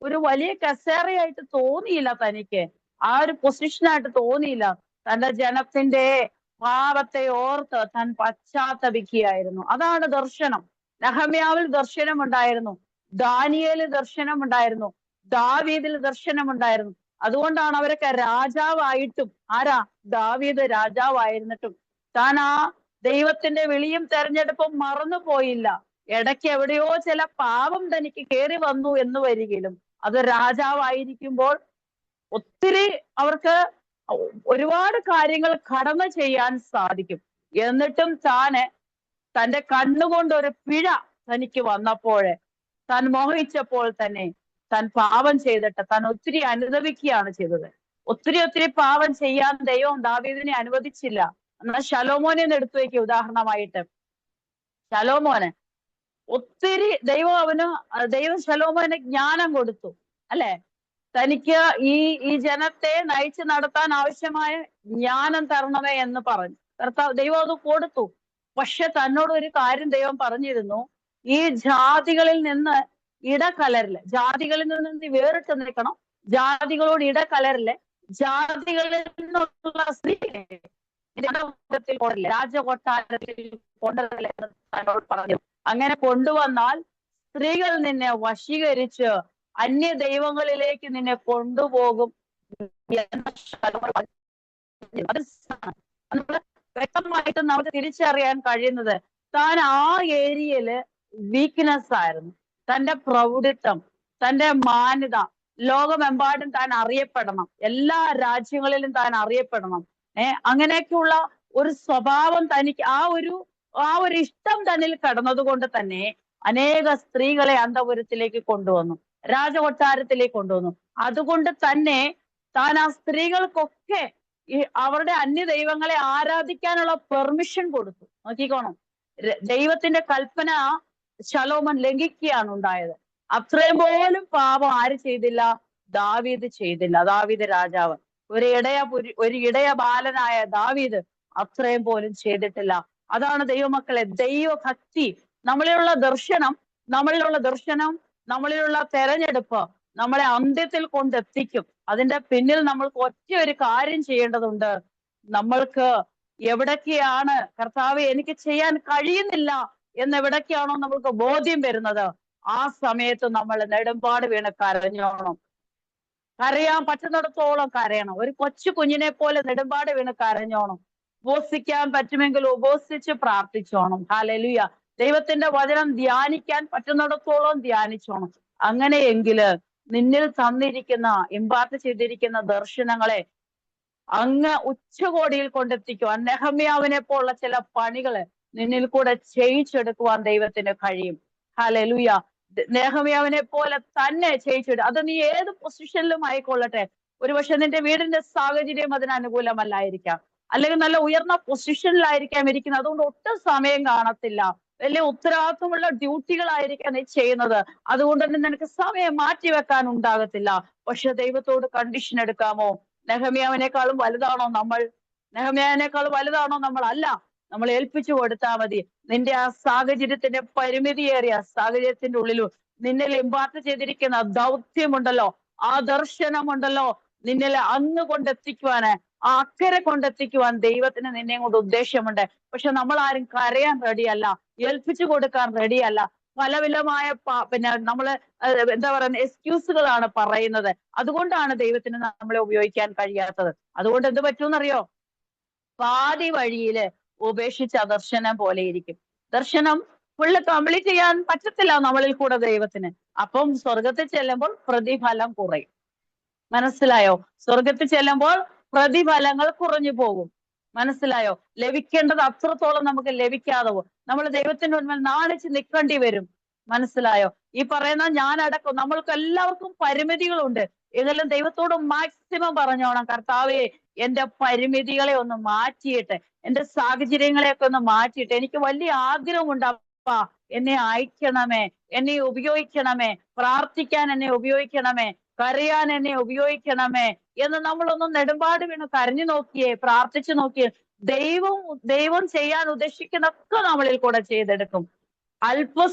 ഒരു വലിയ കസേരയായിട്ട് തോന്നിയില്ല. തനിക്ക് ആ ഒരു പൊസിഷനായിട്ട് തോന്നിയില്ല. തന്റെ ജനത്തിന്റെ പാപത്തെ ഓർത്ത് താൻ പശ്ചാത്തപിക്കുകയായിരുന്നു. അതാണ് ദർശനം. നെഹമ്യാവിൽ ദർശനമുണ്ടായിരുന്നു, ദാനിയേലിൽ ദർശനമുണ്ടായിരുന്നു, ദാവീദിൽ ദർശനമുണ്ടായിരുന്നു. അതുകൊണ്ടാണ് അവരൊക്കെ രാജാവായിട്ടും, ദാവീദ് രാജാവായിരുന്നിട്ടും താൻ ആ ദൈവത്തിന്റെ വിളിയും തെരഞ്ഞെടുപ്പും മറന്നുപോയില്ല. ഇടയ്ക്ക് എവിടെയോ ചില പാപം തനിക്ക് കയറി വന്നു എന്ന് വരികിലും അത് രാജാവായിരിക്കുമ്പോൾ ഒത്തിരി അവർക്ക് ഒരുപാട് കാര്യങ്ങൾ കടന്നു ചെയ്യാൻ സാധിക്കും. എന്നിട്ടും തന്റെ കണ്ണുകൊണ്ട് ഒരു പിഴ തനിക്ക് വന്നപ്പോഴേ, താൻ മോഹിച്ചപ്പോൾ തന്നെ താൻ പാപം ചെയ്തിട്ട് താൻ ഒത്തിരി അനുദപിക്കുകയാണ് ചെയ്തത്. ഒത്തിരി പാപം ചെയ്യാൻ ദൈവം ദാവീദിനെ അനുവദിച്ചില്ല. എന്നാൽ ശലോമോനെ ഒന്ന് എടുത്തു വയ്ക്കുക ഉദാഹരണമായിട്ട്. ശലോമോന് ഒത്തിരി ദൈവം ശലോമോന് ജ്ഞാനം കൊടുത്തു, അല്ലെ? തനിക്ക് ഈ ജനത്തെ നയിച്ചു നടത്താൻ ആവശ്യമായ ജ്ഞാനം തരണമേ എന്ന് പറഞ്ഞു. ദൈവം അത് കൊടുത്തു. പക്ഷെ തന്നോട് ഒരു കാര്യം ദൈവം പറഞ്ഞിരുന്നു, ഈ ജാതികളിൽ നിന്ന് ഇടകലരില്ല, ജാതികളിൽ നിന്ന് നീ വേറിട്ട് നിൽക്കണം, ജാതികളോട് ഇടകലരില്ല, ജാതികളിൽ നിന്നുള്ള സ്ത്രീകളെ രാജകൊട്ടാരത്തിൽ കൊണ്ടുവരില്ല എന്ന് തന്നോട് പറഞ്ഞു. അങ്ങനെ കൊണ്ടുവന്നാൽ സ്ത്രീകൾ നിന്നെ വശീകരിച്ച് അന്യ ദൈവങ്ങളിലേക്ക് നിന്നെ കൊണ്ടുപോകും. വ്യക്തമായിട്ട് നമുക്ക് തിരിച്ചറിയാൻ കഴിയുന്നത് താൻ ആ ഏരിയയില് വീക്ക്നെസ് ആയിരുന്നു. തന്റെ പ്രൗഢിത്വം, തന്റെ മാന്യത ലോകമെമ്പാടും താൻ അറിയപ്പെടണം, എല്ലാ രാജ്യങ്ങളിലും താൻ അറിയപ്പെടണം. അങ്ങനെയൊക്കെയുള്ള ഒരു സ്വഭാവം തനിക്ക്, ആ ഒരു ഇഷ്ടം തന്നിൽ കടന്നതുകൊണ്ട് തന്നെ അനേക സ്ത്രീകളെ അന്തപുരത്തിലേക്ക് കൊണ്ടുവന്നു, രാജകൊട്ടാരത്തിലേക്ക് കൊണ്ടുവന്നു. അതുകൊണ്ട് തന്നെ താൻ ആ സ്ത്രീകൾക്കൊക്കെ അവരുടെ അന്യ ദൈവങ്ങളെ ആരാധിക്കാനുള്ള പെർമിഷൻ കൊടുത്തു. നോക്കിക്കോണം, ദൈവത്തിന്റെ കൽപ്പന ശലോമോൻ ലംഘിക്കുകയാണ് ഉണ്ടായത്. അത്രയും പോലും പാപം ആര് ചെയ്തില്ല? ദാവീദ് ചെയ്തില്ല. ദാവീദ് രാജാവ്, ഒരു ഇടയ ബാലനായ ദാവീദ് അത്രയും പോലും ചെയ്തിട്ടില്ല. അതാണ് ദൈവമക്കളെ ദൈവഭക്തി. നമ്മളിലുള്ള ദർശനം, നമ്മളിലുള്ള തെരഞ്ഞെടുപ്പ് നമ്മളെ അന്ത്യത്തിൽ കൊണ്ടെത്തിക്കും. അതിന്റെ പിന്നിൽ നമ്മൾക്ക് ഒറ്റ ഒരു കാര്യം ചെയ്യേണ്ടതുണ്ട്. നമ്മൾക്ക് എവിടൊക്കെയാണ് കർത്താവെ എനിക്ക് ചെയ്യാൻ കഴിയുന്നില്ല എന്നെവിടൊക്കെയാണോ നമ്മൾക്ക് ബോധ്യം വരുന്നത്, ആ സമയത്ത് നമ്മൾ നെടുമ്പാട് വീണ് കരഞ്ഞോണം. കരയാൻ പറ്റുന്നിടത്തോളം കരയണം. ഒരു കൊച്ചു കുഞ്ഞിനെ പോലെ നെടുമ്പാട് വീണ് കരഞ്ഞോണം. ഉപവസിക്കാൻ പറ്റുമെങ്കിൽ ഉപവസിച്ച് പ്രാർത്ഥിച്ചോണം. ഹല്ലേലൂയ. ദൈവത്തിന്റെ വചനം ധ്യാനിക്കാൻ പറ്റുന്നിടത്തോളം ധ്യാനിച്ചോണം. അങ്ങനെയെങ്കില് നിന്നിൽ തന്നിരിക്കുന്ന, ഇമ്പാർട്ട് ചെയ്തിരിക്കുന്ന ദർശനങ്ങളെ അങ്ങ് ഉച്ചകോടിയിൽ കൊണ്ടെത്തിക്കുവാൻ, നെഹമ്യാവിനെ പോലുള്ള ചില പണികള് നിന്നിൽ കൂടെ ചെയ്യിച്ചെടുക്കുവാൻ ദൈവത്തിന് കഴിയും. ഹല്ലേലൂയ. നെഹമ്യാവിനെ പോലെ തന്നെ ചെയ്യിച്ചെടുക്കും. അത് നീ ഏത് പൊസിഷനിലും ആയിക്കൊള്ളട്ടെ. ഒരുപക്ഷെ നിന്റെ വീടിന്റെ സാഹചര്യം അതിന് അനുകൂലമല്ലായിരിക്കാം, അല്ലെങ്കിൽ നല്ല ഉയർന്ന പൊസിഷനിലായിരിക്കാം ഇരിക്കുന്നത്, അതുകൊണ്ട് ഒട്ടും സമയം കാണത്തില്ല. വലിയ ഉത്തരവാദിത്വമുള്ള ഡ്യൂട്ടികളായിരിക്കാം നീ ചെയ്യുന്നത്, അതുകൊണ്ട് തന്നെ നിനക്ക് സമയം മാറ്റിവെക്കാൻ ഉണ്ടാകത്തില്ല. പക്ഷെ ദൈവത്തോട് കണ്ടീഷൻ എടുക്കാമോ? നെഹമ്യാവിനേക്കാളും വലുതാണോ നമ്മൾ? നെഹമ്യാവിനേക്കാളും വലുതാണോ നമ്മൾ? അല്ല. നമ്മൾ ഏൽപ്പിച്ചു കൊടുത്താൽ മതി. നിന്റെ ആ സാഹചര്യത്തിന്റെ പരിമിതിയേറിയ സാഹചര്യത്തിന്റെ ഉള്ളിലും നിന്നിൽ ഇമ്പാർട്ട് ചെയ്തിരിക്കുന്ന ദൗത്യമുണ്ടല്ലോ, ആ ദർശനമുണ്ടല്ലോ, നിന്നിൽ അങ്ങ് കൊണ്ടെത്തിക്കുവാന്, ആ അക്കരെ കൊണ്ടെത്തിക്കുവാൻ ദൈവത്തിന് നിന്നെ കൊണ്ട് ഉദ്ദേശമുണ്ട്. പക്ഷെ നമ്മൾ ആരും കരയാൻ റെഡിയല്ല, ഏൽപ്പിച്ചു കൊടുക്കാൻ റെഡിയല്ല. പലവിധമായ നമ്മള് എന്താ പറയുന്നത്, എക്സ്ക്യൂസുകളാണ് പറയുന്നത്. അതുകൊണ്ടാണ് ദൈവത്തിന് നമ്മളെ ഉപയോഗിക്കാൻ കഴിയാത്തത്. അതുകൊണ്ട് എന്ത് പറ്റുമെന്നറിയോ? പാതി വഴിയില് ഉപേക്ഷിച്ച ദർശനം പോലെ ഇരിക്കും. ദർശനം ഫുള്ള് കംപ്ലീറ്റ് ചെയ്യാൻ പറ്റത്തില്ല നമ്മളിൽ കൂടെ ദൈവത്തിന്. അപ്പം സ്വർഗത്തിൽ ചെല്ലുമ്പോൾ പ്രതിഫലം കുറയും. മനസ്സിലായോ? സ്വർഗത്തിൽ ചെല്ലുമ്പോൾ പ്രതിഫലങ്ങൾ കുറഞ്ഞു പോകും. മനസ്സിലായോ? ലഭിക്കേണ്ടത് അത്രത്തോളം നമുക്ക് ലഭിക്കാതെ പോകും. നമ്മൾ ദൈവത്തിന്റെ മുൻപിൽ നാണിച്ച് നിൽക്കേണ്ടി വരും. മനസ്സിലായോ? ഈ പറയുന്ന ഞാനടക്കം നമ്മൾക്ക് എല്ലാവർക്കും പരിമിതികളുണ്ട്. ഏതെല്ലാം ദൈവത്തോട് മാക്സിമം പറഞ്ഞോണം, കർത്താവേ എന്റെ പരിമിതികളെ ഒന്ന് മാറ്റിയിട്ട്, എന്റെ സാഹചര്യങ്ങളെയൊക്കെ ഒന്ന് മാറ്റിയിട്ട്, എനിക്ക് വലിയ ആഗ്രഹമുണ്ട് അപ്പാ, എന്നെ അയക്കണമേ, എന്നെ ഉപയോഗിക്കണമേ, പ്രാർത്ഥിക്കാൻ എന്നെ ഉപയോഗിക്കണമേ, കരയാൻ എന്നെ ഉപയോഗിക്കണമേ എന്ന് നമ്മളൊന്ന് നെടുമ്പാട് വീണ് കരഞ്ഞു നോക്കിയേ, പ്രാർത്ഥിച്ചു നോക്കിയേ. ദൈവം ചെയ്യാൻ ഉദ്ദേശിക്കുന്നൊക്കെ നമ്മളിൽ കൂടെ ചെയ്തെടുക്കും.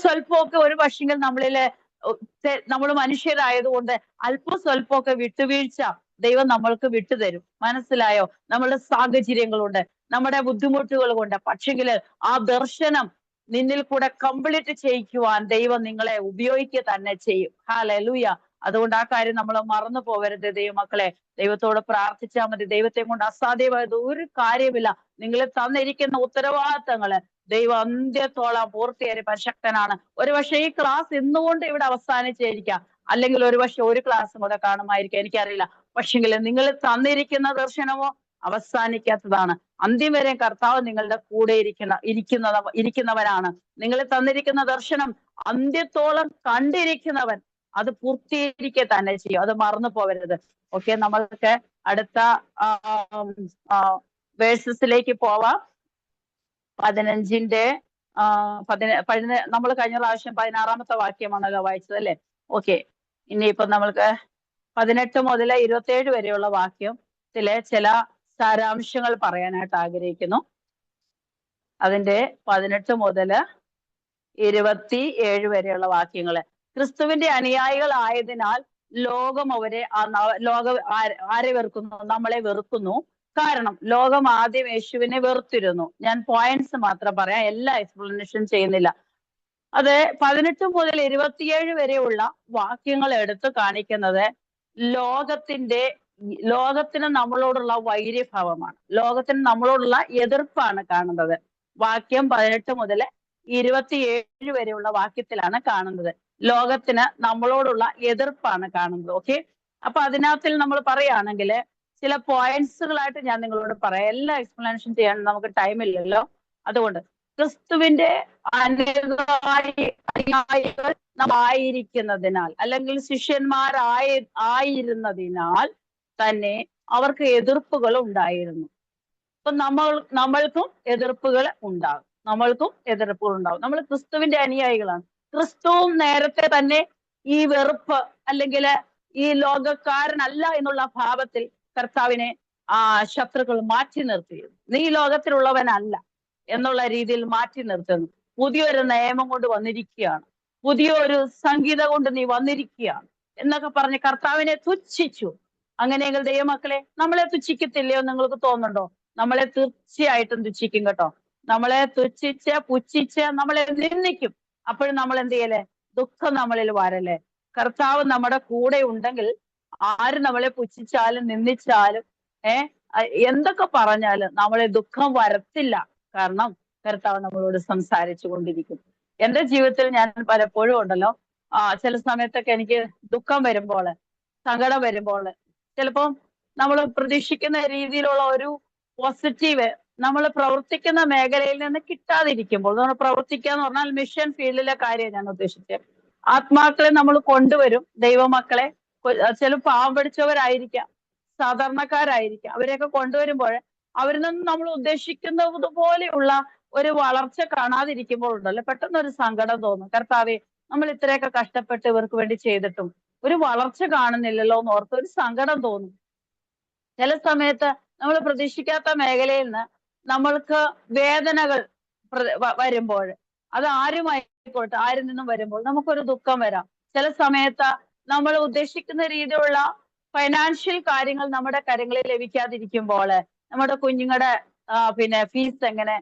സ്വല്പമൊക്കെ ഒരു പക്ഷെങ്കിൽ നമ്മൾ മനുഷ്യരായതുകൊണ്ട് സ്വല്പമൊക്കെ വിട്ടുവീഴ്ച ദൈവം നമ്മൾക്ക് വിട്ടുതരും. മനസ്സിലായോ? നമ്മളുടെ സാഹചര്യങ്ങളുണ്ട്, നമ്മുടെ ബുദ്ധിമുട്ടുകൾ കൊണ്ട്. പക്ഷെങ്കില് ആ ദർശനം നിന്നിൽ കൂടെ കംപ്ലീറ്റ് ചെയ്യിക്കുവാൻ ദൈവം നിങ്ങളെ ഉപയോഗിക്കുക തന്നെ ചെയ്യും. ഹല്ലേലൂയ. അതുകൊണ്ട് ആ കാര്യം നമ്മൾ മറന്നു പോകരുത് ദൈവമക്കളെ. ദൈവത്തോട് പ്രാർത്ഥിച്ചാൽ മതി. ദൈവത്തെ കൊണ്ട് അസാധ്യമായത് ഒരു കാര്യമില്ല. നിങ്ങളെ തന്നിരിക്കുന്ന ഉത്തരവാദിത്തങ്ങള് ദൈവം അന്ത്യത്തോളം പൂർത്തിയായിരിക്കാൻ ശക്തനാണ്. ഒരുപക്ഷെ ഈ ക്ലാസ് ഇന്നുകൊണ്ട് ഇവിടെ അവസാനിച്ചായിരിക്കാം, അല്ലെങ്കിൽ ഒരുപക്ഷെ ഒരു ക്ലാസ്സും കൂടെ കാണുമായിരിക്കാം, എനിക്കറിയില്ല. പക്ഷെങ്കിൽ നിങ്ങൾ തന്നിരിക്കുന്ന ദർശനമോ അവസാനിക്കാത്തതാണ്. അന്ത്യം വരെ കർത്താവ് നിങ്ങളുടെ കൂടെ ഇരിക്കുന്നവനാണ്. നിങ്ങൾ തന്നിരിക്കുന്ന ദർശനം അന്ത്യത്തോളം കണ്ടിരിക്കുന്നവൻ അത് പൂർത്തീകരിക്കുക തന്നെ ചെയ്യും. അത് മറന്നു പോകരുത്. ഓക്കെ, നമ്മൾക്ക് അടുത്ത വേഴ്സസിലേക്ക് പോവാം. 15-ന്റെ നമ്മൾ കഴിഞ്ഞ പ്രാവശ്യം 16-ാമത്തെ വാക്യമാണല്ലോ വായിച്ചത് അല്ലേ? ഓക്കെ, ഇനിയിപ്പോ നമ്മൾക്ക് 18 മുതൽ 27 വരെയുള്ള വാക്യത്തിലെ ചില സാരാംശങ്ങൾ പറയാനായിട്ട് ആഗ്രഹിക്കുന്നു. അതിന്റെ 18 മുതൽ 27 വരെയുള്ള വാക്യങ്ങള്. ക്രിസ്തുവിന്റെ അനുയായികളായതിനാൽ ലോകം ആരെ വെറുക്കുന്നു? നമ്മളെ വെറുക്കുന്നു. കാരണം ലോകം ആദ്യം യേശുവിനെ വെറുത്തിരുന്നു. ഞാൻ പോയിന്റ്സ് മാത്രം പറയാം, എല്ലാ എക്സ്പ്ലനേഷൻ ചെയ്യുന്നില്ല. അത് 18 മുതൽ 27 വരെയുള്ള വാക്യങ്ങൾ എടുത്തു കാണിക്കുന്നത് ലോകത്തിന് നമ്മളോടുള്ള വൈര്യഭാവമാണ്, ലോകത്തിന് നമ്മളോടുള്ള എതിർപ്പാണ് കാണുന്നത്. വാക്യം 18 മുതൽ 27 വരെയുള്ള വാക്യത്തിലാണ് കാണുന്നത്. ലോകത്തിന് നമ്മളോടുള്ള എതിർപ്പാണ് കാണുന്നത്. ഓക്കെ, അപ്പൊ അതിനകത്തിൽ നമ്മൾ പറയുകയാണെങ്കിൽ ചില പോയിന്റ്സുകളായിട്ട് ഞാൻ നിങ്ങളോട് പറയാം. എല്ലാ എക്സ്പ്ലനേഷൻ ചെയ്യാൻ നമുക്ക് ടൈം ഇല്ലല്ലോ. അതുകൊണ്ട് ക്രിസ്തുവിന്റെ അനുയായികൾ ആയിരിക്കുന്നതിനാൽ, അല്ലെങ്കിൽ ശിഷ്യന്മാരായിരുന്നതിനാൽ തന്നെ അവർക്ക് എതിർപ്പുകൾ ഉണ്ടായിരുന്നു. അപ്പൊ നമ്മൾക്കും എതിർപ്പുകൾ ഉണ്ടാകും. നമ്മൾ ക്രിസ്തുവിന്റെ അനുയായികളാണ്. ക്രിസ്തുവും നേരത്തെ തന്നെ ഈ വെറുപ്പ് അല്ലെങ്കിൽ ഈ ലോകക്കാരനല്ല എന്നുള്ള ഭാവത്തിൽ കർത്താവിനെ ശത്രുക്കൾ മാറ്റി നിർത്തിയിരുന്നു. നീ ലോകത്തിലുള്ളവനല്ല എന്നുള്ള രീതിയിൽ മാറ്റി നിർത്തുന്നു. പുതിയൊരു നിയമം കൊണ്ട് വന്നിരിക്കുകയാണ്, പുതിയൊരു സംഗീത കൊണ്ട് നീ വന്നിരിക്കുകയാണ് എന്നൊക്കെ പറഞ്ഞ് കർത്താവിനെ തുച്ഛിച്ചു. അങ്ങനെയെങ്കിൽ ദൈവമക്കളെ നമ്മളെ തുച്ഛിക്കത്തില്ലയോ നിങ്ങൾക്ക് തോന്നുന്നുണ്ടോ? നമ്മളെ തീർച്ചയായിട്ടും തുച്ഛിക്കും കേട്ടോ. നമ്മളെ പുച്ഛിച്ച് നമ്മളെ നിന്ദിക്കും. അപ്പോഴും നമ്മൾ എന്ത് ചെയ്യലേ? ദുഃഖം നമ്മളിൽ വരല്ലേ? കർത്താവ് നമ്മുടെ കൂടെ ഉണ്ടെങ്കിൽ ആര് നമ്മളെ പുച്ഛിച്ചാലും നിന്ദിച്ചാലും എന്തൊക്കെ പറഞ്ഞാലും നമ്മളെ ദുഃഖം വരത്തില്ല. കാരണം കർത്താവ് നമ്മളോട് സംസാരിച്ചു കൊണ്ടിരിക്കും. എന്റെ ജീവിതത്തിൽ ഞാൻ പലപ്പോഴും ഉണ്ടല്ലോ, ചില സമയത്തൊക്കെ എനിക്ക് ദുഃഖം വരുമ്പോൾ, സങ്കടം വരുമ്പോൾ, ചിലപ്പം നമ്മൾ പ്രതീക്ഷിക്കുന്ന രീതിയിലുള്ള ഒരു പോസിറ്റീവ് നമ്മൾ പ്രവർത്തിക്കുന്ന മേഖലയിൽ നിന്ന് കിട്ടാതിരിക്കുമ്പോൾ, നമ്മൾ പ്രവർത്തിക്കുക എന്ന് പറഞ്ഞാൽ മിഷൻ ഫീൽഡിലെ കാര്യം ഞാൻ ഉദ്ദേശിച്ചത്. ആത്മാക്കളെ നമ്മൾ കൊണ്ടുവരും, ദൈവമക്കളെ. ചില പാവം പിടിച്ചവരായിരിക്കാം, സാധാരണക്കാരായിരിക്കാം. അവരെയൊക്കെ കൊണ്ടുവരുമ്പോൾ അവരിൽ നിന്ന് നമ്മൾ ഉദ്ദേശിക്കുന്നത് പോലെയുള്ള ഒരു വളർച്ച കാണാതിരിക്കുമ്പോൾ ഉണ്ടല്ലോ, പെട്ടെന്ന് ഒരു സങ്കടം തോന്നും. കർത്താവേ, നമ്മൾ ഇത്രയൊക്കെ കഷ്ടപ്പെട്ട് ഇവർക്ക് വേണ്ടി ചെയ്തിട്ടും ഒരു വളർച്ച കാണുന്നില്ലല്ലോ എന്ന് ഓർത്ത് ഒരു സങ്കടം തോന്നും. ചില സമയത്ത് നമ്മൾ പ്രതീക്ഷിക്കാത്ത മേഖലയിൽ നിന്ന് നമ്മൾക്ക് വേദനകൾ വരുമ്പോൾ, അത് ആരുമായിക്കോട്ടെ, ആരിൽ നിന്നും വരുമ്പോൾ നമുക്കൊരു ദുഃഖം വരാം. ചില സമയത്ത് നമ്മൾ ഉദ്ദേശിക്കുന്ന രീതിയിലുള്ള ഫൈനാൻഷ്യൽ കാര്യങ്ങൾ നമ്മുടെ കരങ്ങളിൽ ലഭിക്കാതിരിക്കുമ്പോൾ നമ്മുടെ കുഞ്ഞുങ്ങളുടെ ഫീസ് എങ്ങനെ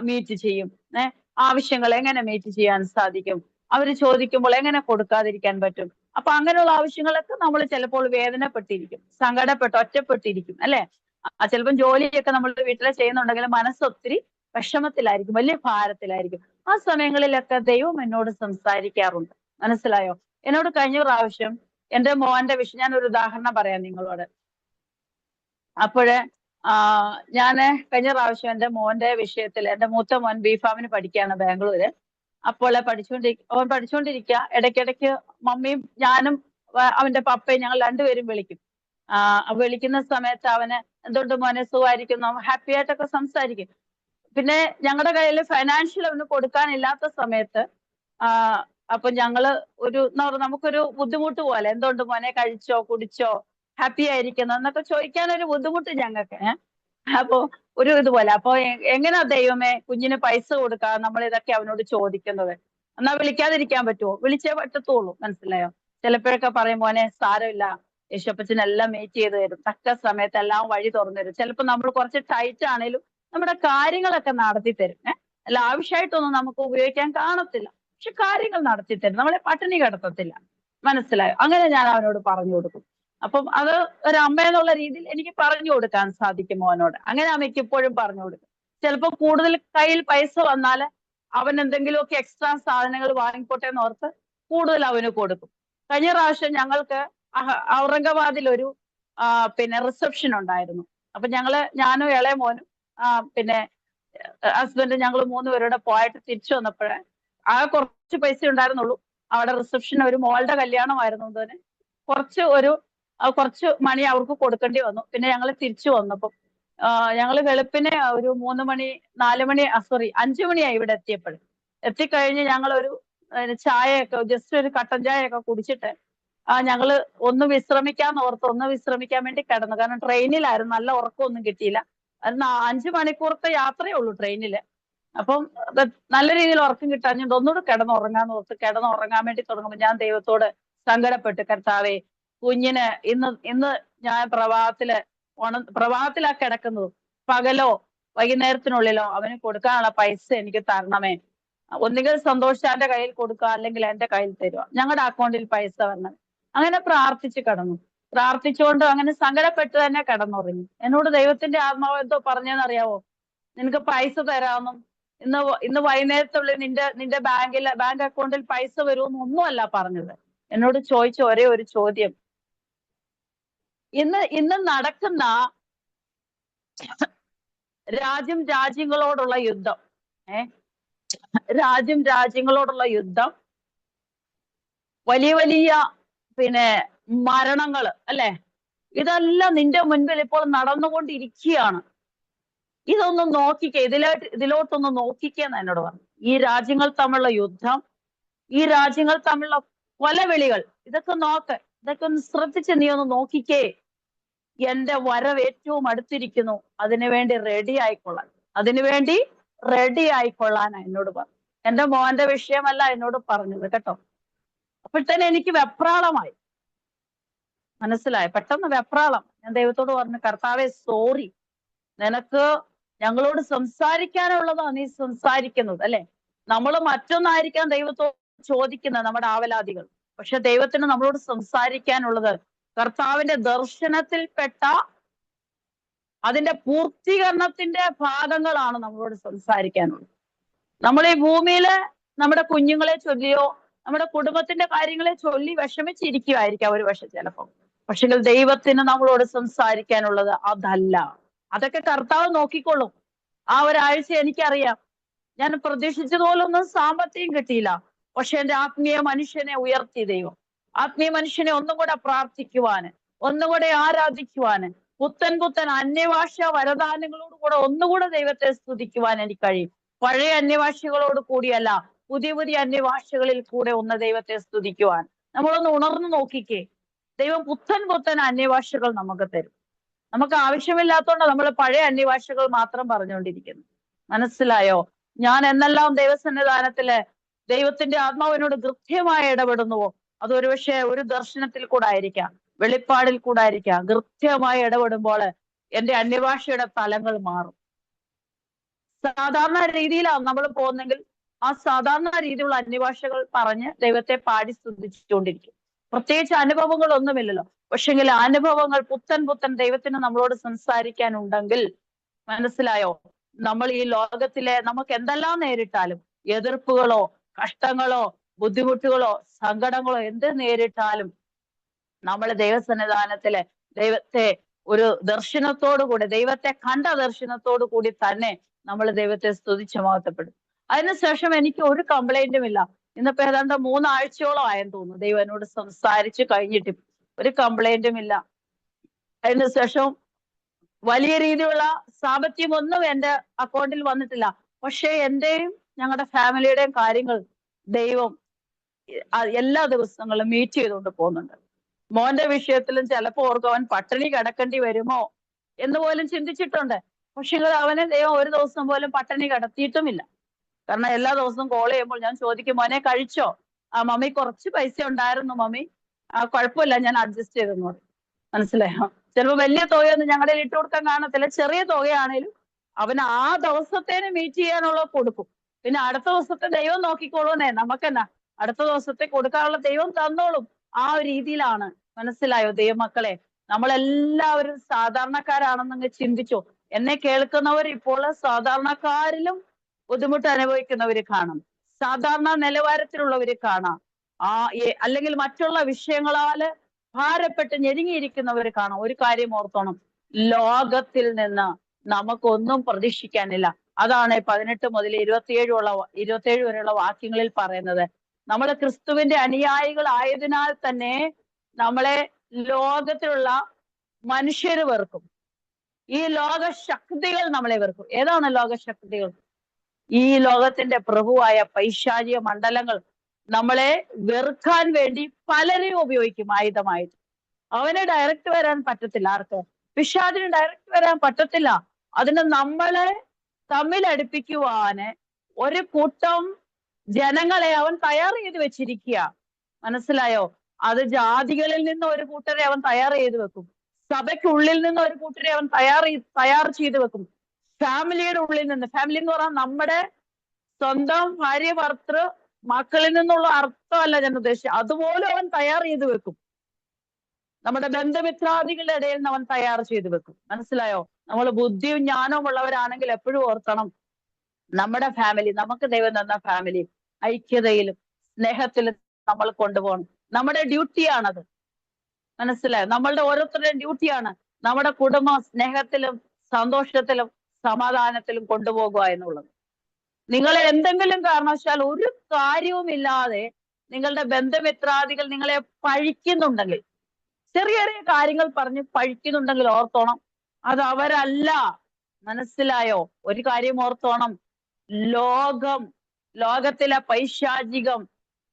മീറ്റ് ചെയ്യും? ആവശ്യങ്ങൾ എങ്ങനെ മീറ്റ് ചെയ്യാൻ സാധിക്കും? അവർ ചോദിക്കുമ്പോൾ എങ്ങനെ കൊടുക്കാതിരിക്കാൻ പറ്റും? അപ്പൊ അങ്ങനെയുള്ള ആവശ്യങ്ങളൊക്കെ നമ്മൾ ചിലപ്പോൾ വേദനപ്പെട്ടിരിക്കും, ഒറ്റപ്പെട്ടിരിക്കും അല്ലെ? ചിലപ്പം ജോലിയൊക്കെ നമ്മൾ വീട്ടിലെ ചെയ്യുന്നുണ്ടെങ്കിൽ മനസ്സൊത്തിരി വിഷമത്തിലായിരിക്കും, വലിയ ഭാരത്തിലായിരിക്കും. ആ സമയങ്ങളിലൊക്കെ ദൈവം എന്നോട് സംസാരിക്കാറുണ്ട്. മനസ്സിലായോ? എന്നോട് കഴിഞ്ഞ പ്രാവശ്യം എന്റെ മോന്റെ വിഷയം, ഞാനൊരു ഉദാഹരണം പറയാം നിങ്ങളോട്. അപ്പോഴ് ഞാന് കഴിഞ്ഞ പ്രാവശ്യം എന്റെ മോന്റെ വിഷയത്തിൽ, എന്റെ മൂത്ത മോൻ ബിഫാമിന് പഠിക്കുകയാണ് ബാംഗ്ലൂര്. അപ്പോൾ അവൻ പഠിച്ചുകൊണ്ടിരിക്കുക. ഇടയ്ക്കിടയ്ക്ക് മമ്മിയും ഞാനും അവന്റെ പപ്പയും ഞങ്ങൾ രണ്ടുപേരും വിളിക്കും. വിളിക്കുന്ന സമയത്ത് അവന് എന്തുകൊണ്ട് മോനെ സുഖമായിരിക്കുന്നു, ഹാപ്പി ആയിട്ടൊക്കെ സംസാരിക്കും. പിന്നെ ഞങ്ങളുടെ കയ്യിൽ ഫൈനാൻഷ്യൽ അവന് കൊടുക്കാനില്ലാത്ത സമയത്ത് അപ്പൊ ഞങ്ങള് നമുക്കൊരു ബുദ്ധിമുട്ട് പോലെ, എന്തുകൊണ്ട് മോനെ കഴിച്ചോ കുടിച്ചോ ഹാപ്പി ആയിരിക്കുന്നു എന്നൊക്കെ ചോദിക്കാനൊരു ബുദ്ധിമുട്ട് ഞങ്ങൾക്ക്. അപ്പൊ ഒരു ഇതുപോലെ, അപ്പൊ എങ്ങനെയാ ദൈവമേ കുഞ്ഞിന് പൈസ കൊടുക്കുക, നമ്മൾ ഇതൊക്കെ അവനോട് ചോദിക്കുന്നത്? എന്നാ വിളിക്കാതിരിക്കാൻ പറ്റുമോ? വിളിച്ചേ പറ്റത്തുള്ളൂ. മനസ്സിലായോ? ചിലപ്പോഴൊക്കെ പറയും, മോനെ സാരമില്ല, യേശുപ്പച്ചനെല്ലാം മീറ്റ് ചെയ്ത് തരും, തക്ക സമയത്ത് എല്ലാം വഴി തുറന്നു തരും. ചിലപ്പോൾ നമ്മൾ കുറച്ച് ടൈറ്റ് ആണേലും നമ്മുടെ കാര്യങ്ങളൊക്കെ നടത്തി തരും. അല്ല ആവശ്യമായിട്ടൊന്നും നമുക്ക് ഉപയോഗിക്കാൻ കാണത്തില്ല, പക്ഷെ കാര്യങ്ങൾ നടത്തി തരും, നമ്മളെ പട്ടിണി കിടത്തത്തില്ല. മനസ്സിലായോ? അങ്ങനെ ഞാൻ അവനോട് പറഞ്ഞു കൊടുക്കും. അപ്പം അത് ഒരു അമ്മ എന്നുള്ള രീതിയിൽ എനിക്ക് പറഞ്ഞു കൊടുക്കാൻ സാധിക്കും മോനോട്. അങ്ങനെ അമ്മയ്ക്ക് ഇപ്പോഴും പറഞ്ഞു കൊടുക്കും. ചിലപ്പോൾ കൂടുതൽ കയ്യിൽ പൈസ വന്നാൽ അവൻ എന്തെങ്കിലുമൊക്കെ എക്സ്ട്രാ സാധനങ്ങൾ വാങ്ങിക്കോട്ടെ എന്ന് ഓർത്ത് കൂടുതൽ അവന് കൊടുക്കും. കഴിഞ്ഞ പ്രാവശ്യം ഞങ്ങൾക്ക് ഔറംഗാബാദിൽ ഒരു റിസപ്ഷൻ ഉണ്ടായിരുന്നു. അപ്പൊ ഞാനും ഇളയ മോനും ഹസ്ബൻഡ്, ഞങ്ങൾ 3 പേരുടെ പോയിട്ട് തിരിച്ചു വന്നപ്പോഴേ കുറച്ച് പൈസ ഉണ്ടായിരുന്നുള്ളൂ. അവിടെ റിസപ്ഷൻ ഒരു മോളുടെ കല്യാണമായിരുന്നു. അതിന് കുറച്ച് ഒരു കുറച്ച് മണി അവർക്ക് കൊടുക്കേണ്ടി വന്നു. പിന്നെ ഞങ്ങൾ തിരിച്ചു വന്നപ്പോൾ ഞങ്ങൾ വെളുപ്പിനെ ഒരു 3 മണി 4 മണി 5 മണിയായി ഇവിടെ എത്തിയപ്പോൾ. എത്തിക്കഴിഞ്ഞ് ഞങ്ങൾ ഒരു ചായയൊക്കെ ജസ്റ്റ് ഒരു കട്ടൻ ചായയൊക്കെ കുടിച്ചിട്ട് ഞങ്ങള് ഒന്ന് വിശ്രമിക്കാൻ വേണ്ടി കിടന്നു. കാരണം ട്രെയിനിലായിരുന്നു, നല്ല ഉറക്കമൊന്നും കിട്ടിയില്ല. അത് 5 മണിക്കൂറത്തെ യാത്രയേ ഉള്ളൂ ട്രെയിനില്. അപ്പം നല്ല രീതിയിൽ ഉറക്കം കിട്ടാഞ്ഞുകൊണ്ട് ഒന്നുകൂടെ കിടന്നുറങ്ങാൻ വേണ്ടി തുടങ്ങുമ്പോൾ ഞാൻ ദൈവത്തോട് സങ്കടപ്പെട്ടു. കർത്താവേ, കുഞ്ഞിന് ഇന്ന് ഞാൻ പ്രഭാതത്തിലാ കിടക്കുന്നത്, പകലോ വൈകുന്നേരത്തിനുള്ളിലോ അവന് കൊടുക്കാനുള്ള പൈസ എനിക്ക് തരണമേ. ഒന്നുകിൽ സന്തോഷാന്റെ കയ്യിൽ കൊടുക്കുക, അല്ലെങ്കിൽ എന്റെ കയ്യിൽ തരുക, ഞങ്ങളുടെ അക്കൗണ്ടിൽ പൈസ വരണം. അങ്ങനെ പ്രാർത്ഥിച്ചു കിടന്നു. പ്രാർത്ഥിച്ചുകൊണ്ട് അങ്ങനെ സങ്കടപ്പെട്ട് തന്നെ കിടന്നുറങ്ങി. എന്നോട് ദൈവത്തിന്റെ ആത്മാവ് എന്തോ പറഞ്ഞെന്നറിയാവോ? നിനക്ക് പൈസ തരാമെന്നും ഇന്ന് വൈകുന്നേരത്തുള്ളിൽ നിന്റെ ബാങ്ക് അക്കൗണ്ടിൽ പൈസ വരുമെന്നും ഒന്നുമല്ല പറഞ്ഞത്. എന്നോട് ചോദിച്ച ഒരേ ഒരു ചോദ്യം, ഇന്ന് നടക്കുന്ന രാജ്യങ്ങളോടുള്ള യുദ്ധം, രാജ്യങ്ങളോടുള്ള യുദ്ധം, വലിയ വലിയ മരണങ്ങള് അല്ലെ, ഇതെല്ലാം നിന്റെ മുൻപിൽ ഇപ്പോൾ നടന്നുകൊണ്ടിരിക്കുകയാണ്. ഇതൊന്ന് നോക്കിക്കേ, ഇതിലോട്ടൊന്ന് നോക്കിക്കേന്ന് എന്നോട് പറഞ്ഞു. ഈ രാജ്യങ്ങൾ തമ്മിലുള്ള യുദ്ധം, ഈ രാജ്യങ്ങൾ തമ്മിലുള്ള കൊലവിളികൾ, ഇതൊക്കെ ഒന്ന് ശ്രദ്ധിച്ച് നീ ഒന്ന് നോക്കിക്കേ. എന്റെ വരവ് ഏറ്റവും അടുത്തിരിക്കുന്നു, അതിനുവേണ്ടി റെഡി ആയിക്കൊള്ളാൻ എന്നോട് പറഞ്ഞു. എന്റെ മോന്റെ വിഷയമല്ല എന്നോട് പറഞ്ഞത് കേട്ടോ. അപ്പോഴത്തേനെ എനിക്ക് വെപ്രാളമായി, മനസ്സിലായി, പെട്ടെന്ന് വെപ്രാളം. ഞാൻ ദൈവത്തോട് പറഞ്ഞു, കർത്താവേ സോറി, നിനക്ക് ഞങ്ങളോട് സംസാരിക്കാനുള്ളതാണ് നീ സംസാരിക്കുന്നത് അല്ലെ. നമ്മൾ മറ്റൊന്നായിരിക്കാം ദൈവത്തോട് ചോദിക്കുന്നത്, നമ്മുടെ ആവലാതികൾ. പക്ഷെ ദൈവത്തിന് നമ്മളോട് സംസാരിക്കാനുള്ളത് കർത്താവിന്റെ ദർശനത്തിൽപ്പെട്ട അതിന്റെ പൂർത്തീകരണത്തിന്റെ ഭാഗങ്ങളാണ് നമ്മളോട് സംസാരിക്കാനുള്ളത്. നമ്മൾ ഈ ഭൂമിയില് നമ്മുടെ കുഞ്ഞുങ്ങളെ ചൊല്ലിയോ നമ്മുടെ കുടുംബത്തിന്റെ കാര്യങ്ങളെ ചൊല്ലി വിഷമിച്ചിരിക്കുമായിരിക്കാം ഒരു പക്ഷെ ചിലപ്പോൾ. പക്ഷെങ്കിൽ ദൈവത്തിന് നമ്മളോട് സംസാരിക്കാനുള്ളത് അതല്ല. അതൊക്കെ കർത്താവ് നോക്കിക്കൊള്ളും. ആ ഒരാഴ്ച എനിക്കറിയാം, ഞാൻ പ്രതീക്ഷിച്ചതുപോലൊന്നും സാമ്പത്തികം കിട്ടിയില്ല. പക്ഷെ എന്റെ ആത്മീയ മനുഷ്യനെ ഉയർത്തി ദൈവം. ആത്മീയ മനുഷ്യനെ ഒന്നും കൂടെ പ്രാർത്ഥിക്കുവാന്, ഒന്നുകൂടെ ആരാധിക്കുവാന്, പുത്തൻ അന്യഭാഷ വരദാനങ്ങളോടുകൂടെ ഒന്നുകൂടെ ദൈവത്തെ സ്തുതിക്കുവാൻ എനിക്ക് കഴിയും. പഴയ അന്യഭാഷകളോട് കൂടിയല്ല, പുതിയ അന്യഭാഷകളിൽ കൂടെ ഒന്ന് ദൈവത്തെ സ്തുതിക്കുവാൻ നമ്മളൊന്ന് ഉണർന്നു നോക്കിക്കേ. ദൈവം പുത്തൻ അന്യഭാഷകൾ നമുക്ക് തരും. നമുക്ക് ആവശ്യമില്ലാത്തതുകൊണ്ട് നമ്മൾ പഴയ അന്യഭാഷകൾ മാത്രം പറഞ്ഞുകൊണ്ടിരിക്കുന്നു. മനസ്സിലായോ? ഞാൻ എന്നെല്ലാം ദൈവസന്നിധാനത്തില് ദൈവത്തിന്റെ ആത്മാവിനോട് കൃത്യമായി ഇടപെടുന്നുവോ, അത് ഒരുപക്ഷെ ഒരു ദർശനത്തിൽ കൂടെ ആയിരിക്കാം, വെളിപ്പാടിൽ കൂടെ ആയിരിക്കാം. കൃത്യമായി ഇടപെടുമ്പോൾ എന്റെ അന്യഭാഷയുടെ തലങ്ങൾ മാറും. സാധാരണ രീതിയിലാണ് നമ്മൾ പോകുന്നെങ്കിൽ ആ സാധാരണ രീതിയിലുള്ള അന്യഭാഷകൾ പറഞ്ഞ് ദൈവത്തെ പാടി സ്തുതിച്ചുകൊണ്ടിരിക്കും. പ്രത്യേകിച്ച് അനുഭവങ്ങളൊന്നുമില്ലല്ലോ. പക്ഷെങ്കിൽ അനുഭവങ്ങൾ പുത്തൻ ദൈവത്തിന് നമ്മളോട് സംസാരിക്കാനുണ്ടെങ്കിൽ, മനസ്സിലായോ, നമ്മൾ ഈ ലോകത്തിലെ നമുക്ക് എന്തെല്ലാം നേരിട്ടാലും, എതിർപ്പുകളോ കഷ്ടങ്ങളോ ബുദ്ധിമുട്ടുകളോ സങ്കടങ്ങളോ എന്ത് നേരിട്ടാലും, നമ്മൾ ദൈവസന്നിധാനത്തില് ദൈവത്തെ ഒരു ദർശനത്തോടു കൂടി, ദൈവത്തെ കണ്ട ദർശനത്തോടു കൂടി തന്നെ നമ്മൾ ദൈവത്തെ സ്തുതിച്ച് മഹത്വപ്പെടും. അതിനുശേഷം എനിക്ക് ഒരു കംപ്ലൈന്റും ഇല്ല. ഇന്നിപ്പോ ഏതാണ്ട് 3 ആഴ്ചയോളം ആയെന്ന് തോന്നുന്നു ദൈവം എന്നോട് സംസാരിച്ച് കഴിഞ്ഞിട്ട് ഒരു കംപ്ലൈന്റും ഇല്ല. അതിനുശേഷം വലിയ രീതിയിലുള്ള സാമ്പത്തികം ഒന്നും എന്റെ അക്കൗണ്ടിൽ വന്നിട്ടില്ല. പക്ഷെ എന്റെയും ഞങ്ങളുടെ ഫാമിലിയുടെയും കാര്യങ്ങൾ ദൈവം എല്ലാ ദിവസങ്ങളും മീറ്റ് ചെയ്തുകൊണ്ട് പോകുന്നുണ്ട്. മോന്റെ വിഷയത്തിലും ചിലപ്പോൾ ഓർക്കും അവൻ പട്ടിണി കിടക്കേണ്ടി വരുമോ എന്ന് പോലും ചിന്തിച്ചിട്ടുണ്ട്. പക്ഷെ അവനെ ദൈവം ഒരു ദിവസം പോലും പട്ടിണി കിടത്തിയിട്ടുമില്ല. കാരണം എല്ലാ ദിവസവും കോൾ ചെയ്യുമ്പോൾ ഞാൻ ചോദിക്കും, മോനെ കഴിച്ചോ? മമ്മി കുറച്ച് പൈസ ഉണ്ടായിരുന്നു മമ്മി, കുഴപ്പമില്ല ഞാൻ അഡ്ജസ്റ്റ് ചെയ്തെന്ന് പറയും. മനസ്സിലായോ? ചിലപ്പോൾ വലിയ തുകയൊന്നും ഞങ്ങളുടെ ഇട്ട് കൊടുക്കാൻ കാണത്തില്ല. ചെറിയ തുകയാണേലും അവൻ ആ ദിവസത്തേന് മീറ്റ് ചെയ്യാനുള്ള കൊടുക്കും. പിന്നെ അടുത്ത ദിവസത്തെ ദൈവം നോക്കിക്കോളൂന്നേ. നമുക്കെന്നാ, അടുത്ത ദിവസത്തെ കൊടുക്കാനുള്ള ദൈവം തന്നോളും. ആ ഒരു രീതിയിലാണ്. മനസ്സിലായോ ദൈവമക്കളെ? നമ്മളെല്ലാവരും സാധാരണക്കാരാണെന്നങ്ങ് ചിന്തിച്ചോ. എന്നെ കേൾക്കുന്നവർ ഇപ്പോൾ സാധാരണക്കാരിലും ബുദ്ധിമുട്ട് അനുഭവിക്കുന്നവര് കാണാം, സാധാരണ നിലവാരത്തിലുള്ളവര് കാണാം, അല്ലെങ്കിൽ മറ്റുള്ള വിഷയങ്ങളാല് ഭാരപ്പെട്ട് ഞെരുങ്ങിയിരിക്കുന്നവര് കാണാം. ഒരു കാര്യം ഓർത്തോണം, ലോകത്തിൽ നിന്ന് നമുക്കൊന്നും പ്രതീക്ഷിക്കാനില്ല. അതാണ് 18 മുതൽ 27 വരെയുള്ള വാക്യങ്ങളിൽ പറയുന്നത്. നമ്മൾ ക്രിസ്തുവിന്റെ അനുയായികൾ ആയതിനാൽ തന്നെ നമ്മളെ ലോകത്തിലുള്ള മനുഷ്യര് വെറുക്കും. ഈ ലോക ശക്തികൾ നമ്മളെ വെറുക്കും. ഏതാണ് ലോകശക്തികൾ? ഈ ലോകത്തിന്റെ പ്രഭുവായ പൈശാചിക മണ്ഡലങ്ങൾ നമ്മളെ വെറുക്കാൻ വേണ്ടി പലരെയും ഉപയോഗിക്കും ആയുധമായിട്ട്. അവന് ഡയറക്റ്റ് വരാൻ പറ്റത്തില്ല. ആർക്ക്? പിശാചിന് ഡയറക്റ്റ് വരാൻ പറ്റത്തില്ല. അതിന് നമ്മളെ തമ്മിലടുപ്പിക്കുവാന് ഒരു കൂട്ടം ജനങ്ങളെ അവൻ തയ്യാർ ചെയ്ത് വെച്ചിരിക്കുക. മനസ്സിലായോ? അത് ജാതികളിൽ നിന്ന് ഒരു കൂട്ടരെ അവൻ തയ്യാർ ചെയ്ത് വെക്കും. സഭയ്ക്കുള്ളിൽ നിന്ന് ഒരു കൂട്ടരെ അവൻ തയ്യാർ ചെയ്ത് വെക്കും. ഫാമിലിയുടെ ഉള്ളിൽ നിന്ന്, ഫാമിലി എന്ന് പറഞ്ഞാൽ നമ്മുടെ സ്വന്തം ഭാര്യ ഭർത്തൃ മക്കളിൽ നിന്നുള്ള അർത്ഥമല്ല ഞാൻ ഉദ്ദേശിച്ചത്. അതുപോലെ അവൻ തയ്യാർ ചെയ്ത് വെക്കും. നമ്മുടെ ബന്ധുമിത്രാദികളുടെ ഇടയിൽ നിന്ന് അവൻ തയ്യാർ ചെയ്ത് വെക്കും. മനസ്സിലായോ? നമ്മൾ ബുദ്ധിയും ജ്ഞാനവും ഉള്ളവരാണെങ്കിൽ എപ്പോഴും ഓർക്കണം, നമ്മുടെ ഫാമിലി, നമുക്ക് ദൈവം തന്ന ഫാമിലി ഐക്യതയിലും സ്നേഹത്തിലും നമ്മൾ കൊണ്ടുപോകണം. നമ്മുടെ ഡ്യൂട്ടിയാണത്. മനസ്സിലായോ? നമ്മളുടെ ഓരോരുത്തരുടെയും ഡ്യൂട്ടിയാണ് നമ്മുടെ കുടുംബം സ്നേഹത്തിലും സന്തോഷത്തിലും സമാധാനത്തിലും കൊണ്ടുപോകുക എന്നുള്ളത്. നിങ്ങളെ എന്തെങ്കിലും കാരണവശാൽ ഒരു കാര്യവുമില്ലാതെ നിങ്ങളുടെ ബന്ധുമിത്രാദികൾ നിങ്ങളെ പഴിക്കുന്നുണ്ടെങ്കിൽ, ചെറിയ ചെറിയ കാര്യങ്ങൾ പറഞ്ഞ് പഴിക്കുന്നുണ്ടെങ്കിൽ ഓർത്തോണം, അത് അവരല്ല. മനസ്സിലായോ? ഒരു കാര്യം ഓർത്തോണം, ലോകത്തിലെ പൈശാചികം,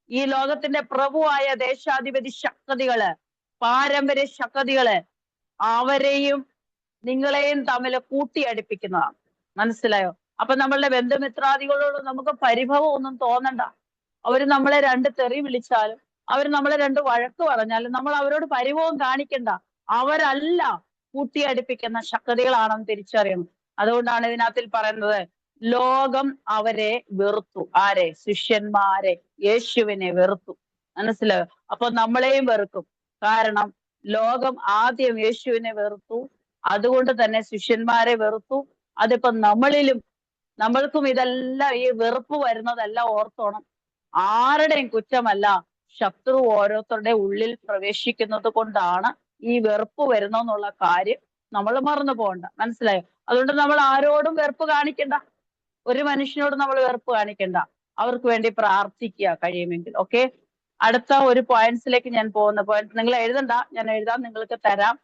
ഈ ലോകത്തിന്റെ പ്രഭുവായ ദേശാധിപതി ശക്തികള്, പാരമ്പര്യ ശക്തികള്, അവരെയും നിങ്ങളെയും തമ്മിൽ കൂട്ടിയടിപ്പിക്കുന്നതാണ്. മനസ്സിലായോ? അപ്പൊ നമ്മളുടെ ബന്ധുമിത്രാദികളോട് നമുക്ക് പരിഭവം ഒന്നും തോന്നണ്ട. അവര് നമ്മളെ രണ്ട് തെറി വിളിച്ചാലും അവര് നമ്മളെ രണ്ട് വഴക്ക് പറഞ്ഞാലും നമ്മൾ അവരോട് പരിഭവം കാണിക്കണ്ട. അവരല്ല കൂട്ടിയടിപ്പിക്കുന്ന ശക്തികളാണെന്ന് തിരിച്ചറിയണം. അതുകൊണ്ടാണ് ഇതിനകത്തിൽ പറയുന്നത്, ലോകം അവരെ വെറുത്തു. ആരെ? ശിഷ്യന്മാരെ, യേശുവിനെ വെറുത്തു. മനസ്സിലായോ? അപ്പൊ നമ്മളെയും വെറുക്കും. കാരണം ലോകം ആദ്യം യേശുവിനെ വെറുത്തു, അതുകൊണ്ട് തന്നെ ശിഷ്യന്മാരെ വെറുത്തു. അതിപ്പോ നമ്മൾക്കും ഇതെല്ലാം, ഈ വെറുപ്പ് വരുന്നതെല്ലാം ഓർത്തോണം, ആരുടെയും കുറ്റമല്ല. ശത്രു ഓരോരുത്തരുടെ ഉള്ളിൽ പ്രവേശിക്കുന്നത് കൊണ്ടാണ് ഈ വെറുപ്പ് വരുന്നെന്നുള്ള കാര്യം നമ്മൾ മറന്നു പോകണ്ട. മനസ്സിലായോ? അതുകൊണ്ട് നമ്മൾ ആരോടും വെറുപ്പ് കാണിക്കണ്ട. ഒരു മനുഷ്യനോട് നമ്മൾ വെറുപ്പ് കാണിക്കണ്ട. അവർക്ക് വേണ്ടി പ്രാർത്ഥിക്കുക കഴിയുമെങ്കിൽ. ഓക്കെ, അടുത്ത ഒരു പോയിന്റ്സിലേക്ക് ഞാൻ പോകുന്ന പോയിന്റ് നിങ്ങൾ എഴുതണ്ട, ഞാൻ എഴുതാം, നിങ്ങൾക്ക് തരാം.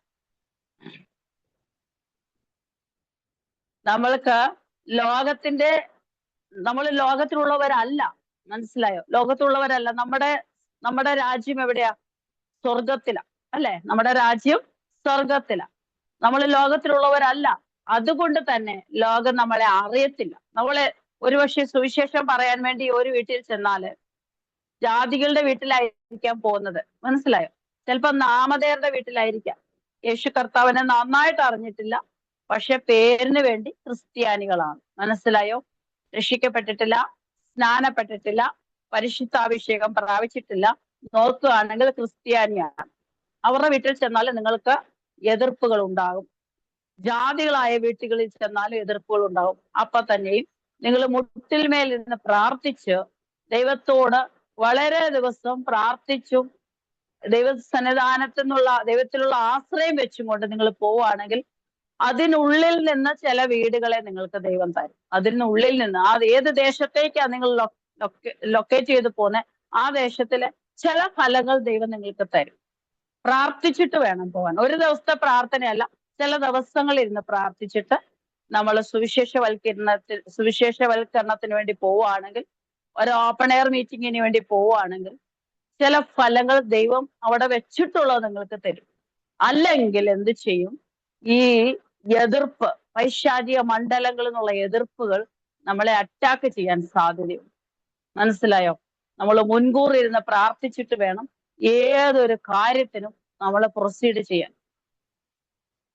നമ്മൾ ലോകത്തിലുള്ളവരല്ല. മനസ്സിലായോ? ലോകത്തിലുള്ളവരല്ല. നമ്മുടെ രാജ്യം എവിടെയാ? സ്വർഗത്തിലാ, അല്ലെ? നമ്മുടെ രാജ്യം സ്വർഗത്തിലാ. നമ്മൾ ലോകത്തിലുള്ളവരല്ല. അതുകൊണ്ട് തന്നെ ലോകം നമ്മളെ അറിയത്തില്ല. നമ്മളെ ഒരുപക്ഷെ സുവിശേഷം പറയാൻ വേണ്ടി ഒരു വീട്ടിൽ ചെന്നാല് ജാതികളുടെ വീട്ടിലായിരിക്കാം പോകുന്നത്. മനസ്സിലായോ? ചിലപ്പോ നാമധേയരുടെ വീട്ടിലായിരിക്കാം. യേശു കർത്താവിനെ നന്നായിട്ട് അറിഞ്ഞിട്ടില്ല, പക്ഷെ പേരിന് വേണ്ടി ക്രിസ്ത്യാനികളാണ്. മനസ്സിലായോ? രക്ഷിക്കപ്പെട്ടിട്ടില്ല, സ്നാനപ്പെട്ടിട്ടില്ല, പരിശുദ്ധാഭിഷേകം പ്രാപിച്ചിട്ടില്ല, നോക്കുകയാണെങ്കിൽ ക്രിസ്ത്യാനിയാണ്. അവരുടെ വീട്ടിൽ ചെന്നാൽ നിങ്ങൾക്ക് എതിർപ്പുകൾ ഉണ്ടാകും. ജാതികളായ വീട്ടുകളിൽ ചെന്നാലും എതിർപ്പുകൾ ഉണ്ടാകും. അപ്പൊ തന്നെയും നിങ്ങൾ മുട്ടിൽമേൽ ഇരുന്ന് പ്രാർത്ഥിച്ച് ദൈവത്തോട് വളരെ ദിവസം പ്രാർത്ഥിച്ചും ദൈവത്തിലുള്ള ആശ്രയം വെച്ചും കൊണ്ട് നിങ്ങൾ പോവുകയാണെങ്കിൽ അതിനുള്ളിൽ നിന്ന് ചില വീടുകളെ നിങ്ങൾക്ക് ദൈവം തരും. അതിനുള്ളിൽ നിന്ന് ഏത് ദേശത്തേക്കാണ് നിങ്ങൾ ലൊക്കേറ്റ് ചെയ്ത് പോകുന്നത്, ആ ദേശത്തിലെ ചില ഫലങ്ങൾ ദൈവം നിങ്ങൾക്ക് തരും. പ്രാർത്ഥിച്ചിട്ട് വേണം പോകാൻ. ഒരു ദിവസത്തെ പ്രാർത്ഥനയല്ല, ചില ദിവസങ്ങൾ ഇരുന്ന് പ്രാർത്ഥിച്ചിട്ട് നമ്മൾ സുവിശേഷവൽക്കരണത്തിന് വേണ്ടി പോവുകയാണെങ്കിൽ, ഒരു ഓപ്പൺ എയർ മീറ്റിങ്ങിന് വേണ്ടി പോവുകയാണെങ്കിൽ ചില ഫലങ്ങൾ ദൈവം അവിടെ വെച്ചിട്ടുള്ളത് നിങ്ങൾക്ക് തരും. അല്ലെങ്കിൽ എന്ത് ചെയ്യും? ഈ എതിർപ്പ്, പൈശാചിക മണ്ഡലങ്ങൾ എന്നുള്ള എതിർപ്പുകൾ നമ്മളെ അറ്റാക്ക് ചെയ്യാൻ സാധ്യതയുണ്ട്. മനസ്സിലായോ? നമ്മൾ മുൻകൂർ ഇരുന്ന് പ്രാർത്ഥിച്ചിട്ട് വേണം ഏതൊരു കാര്യത്തിനും നമ്മൾ പ്രൊസീഡ് ചെയ്യാൻ.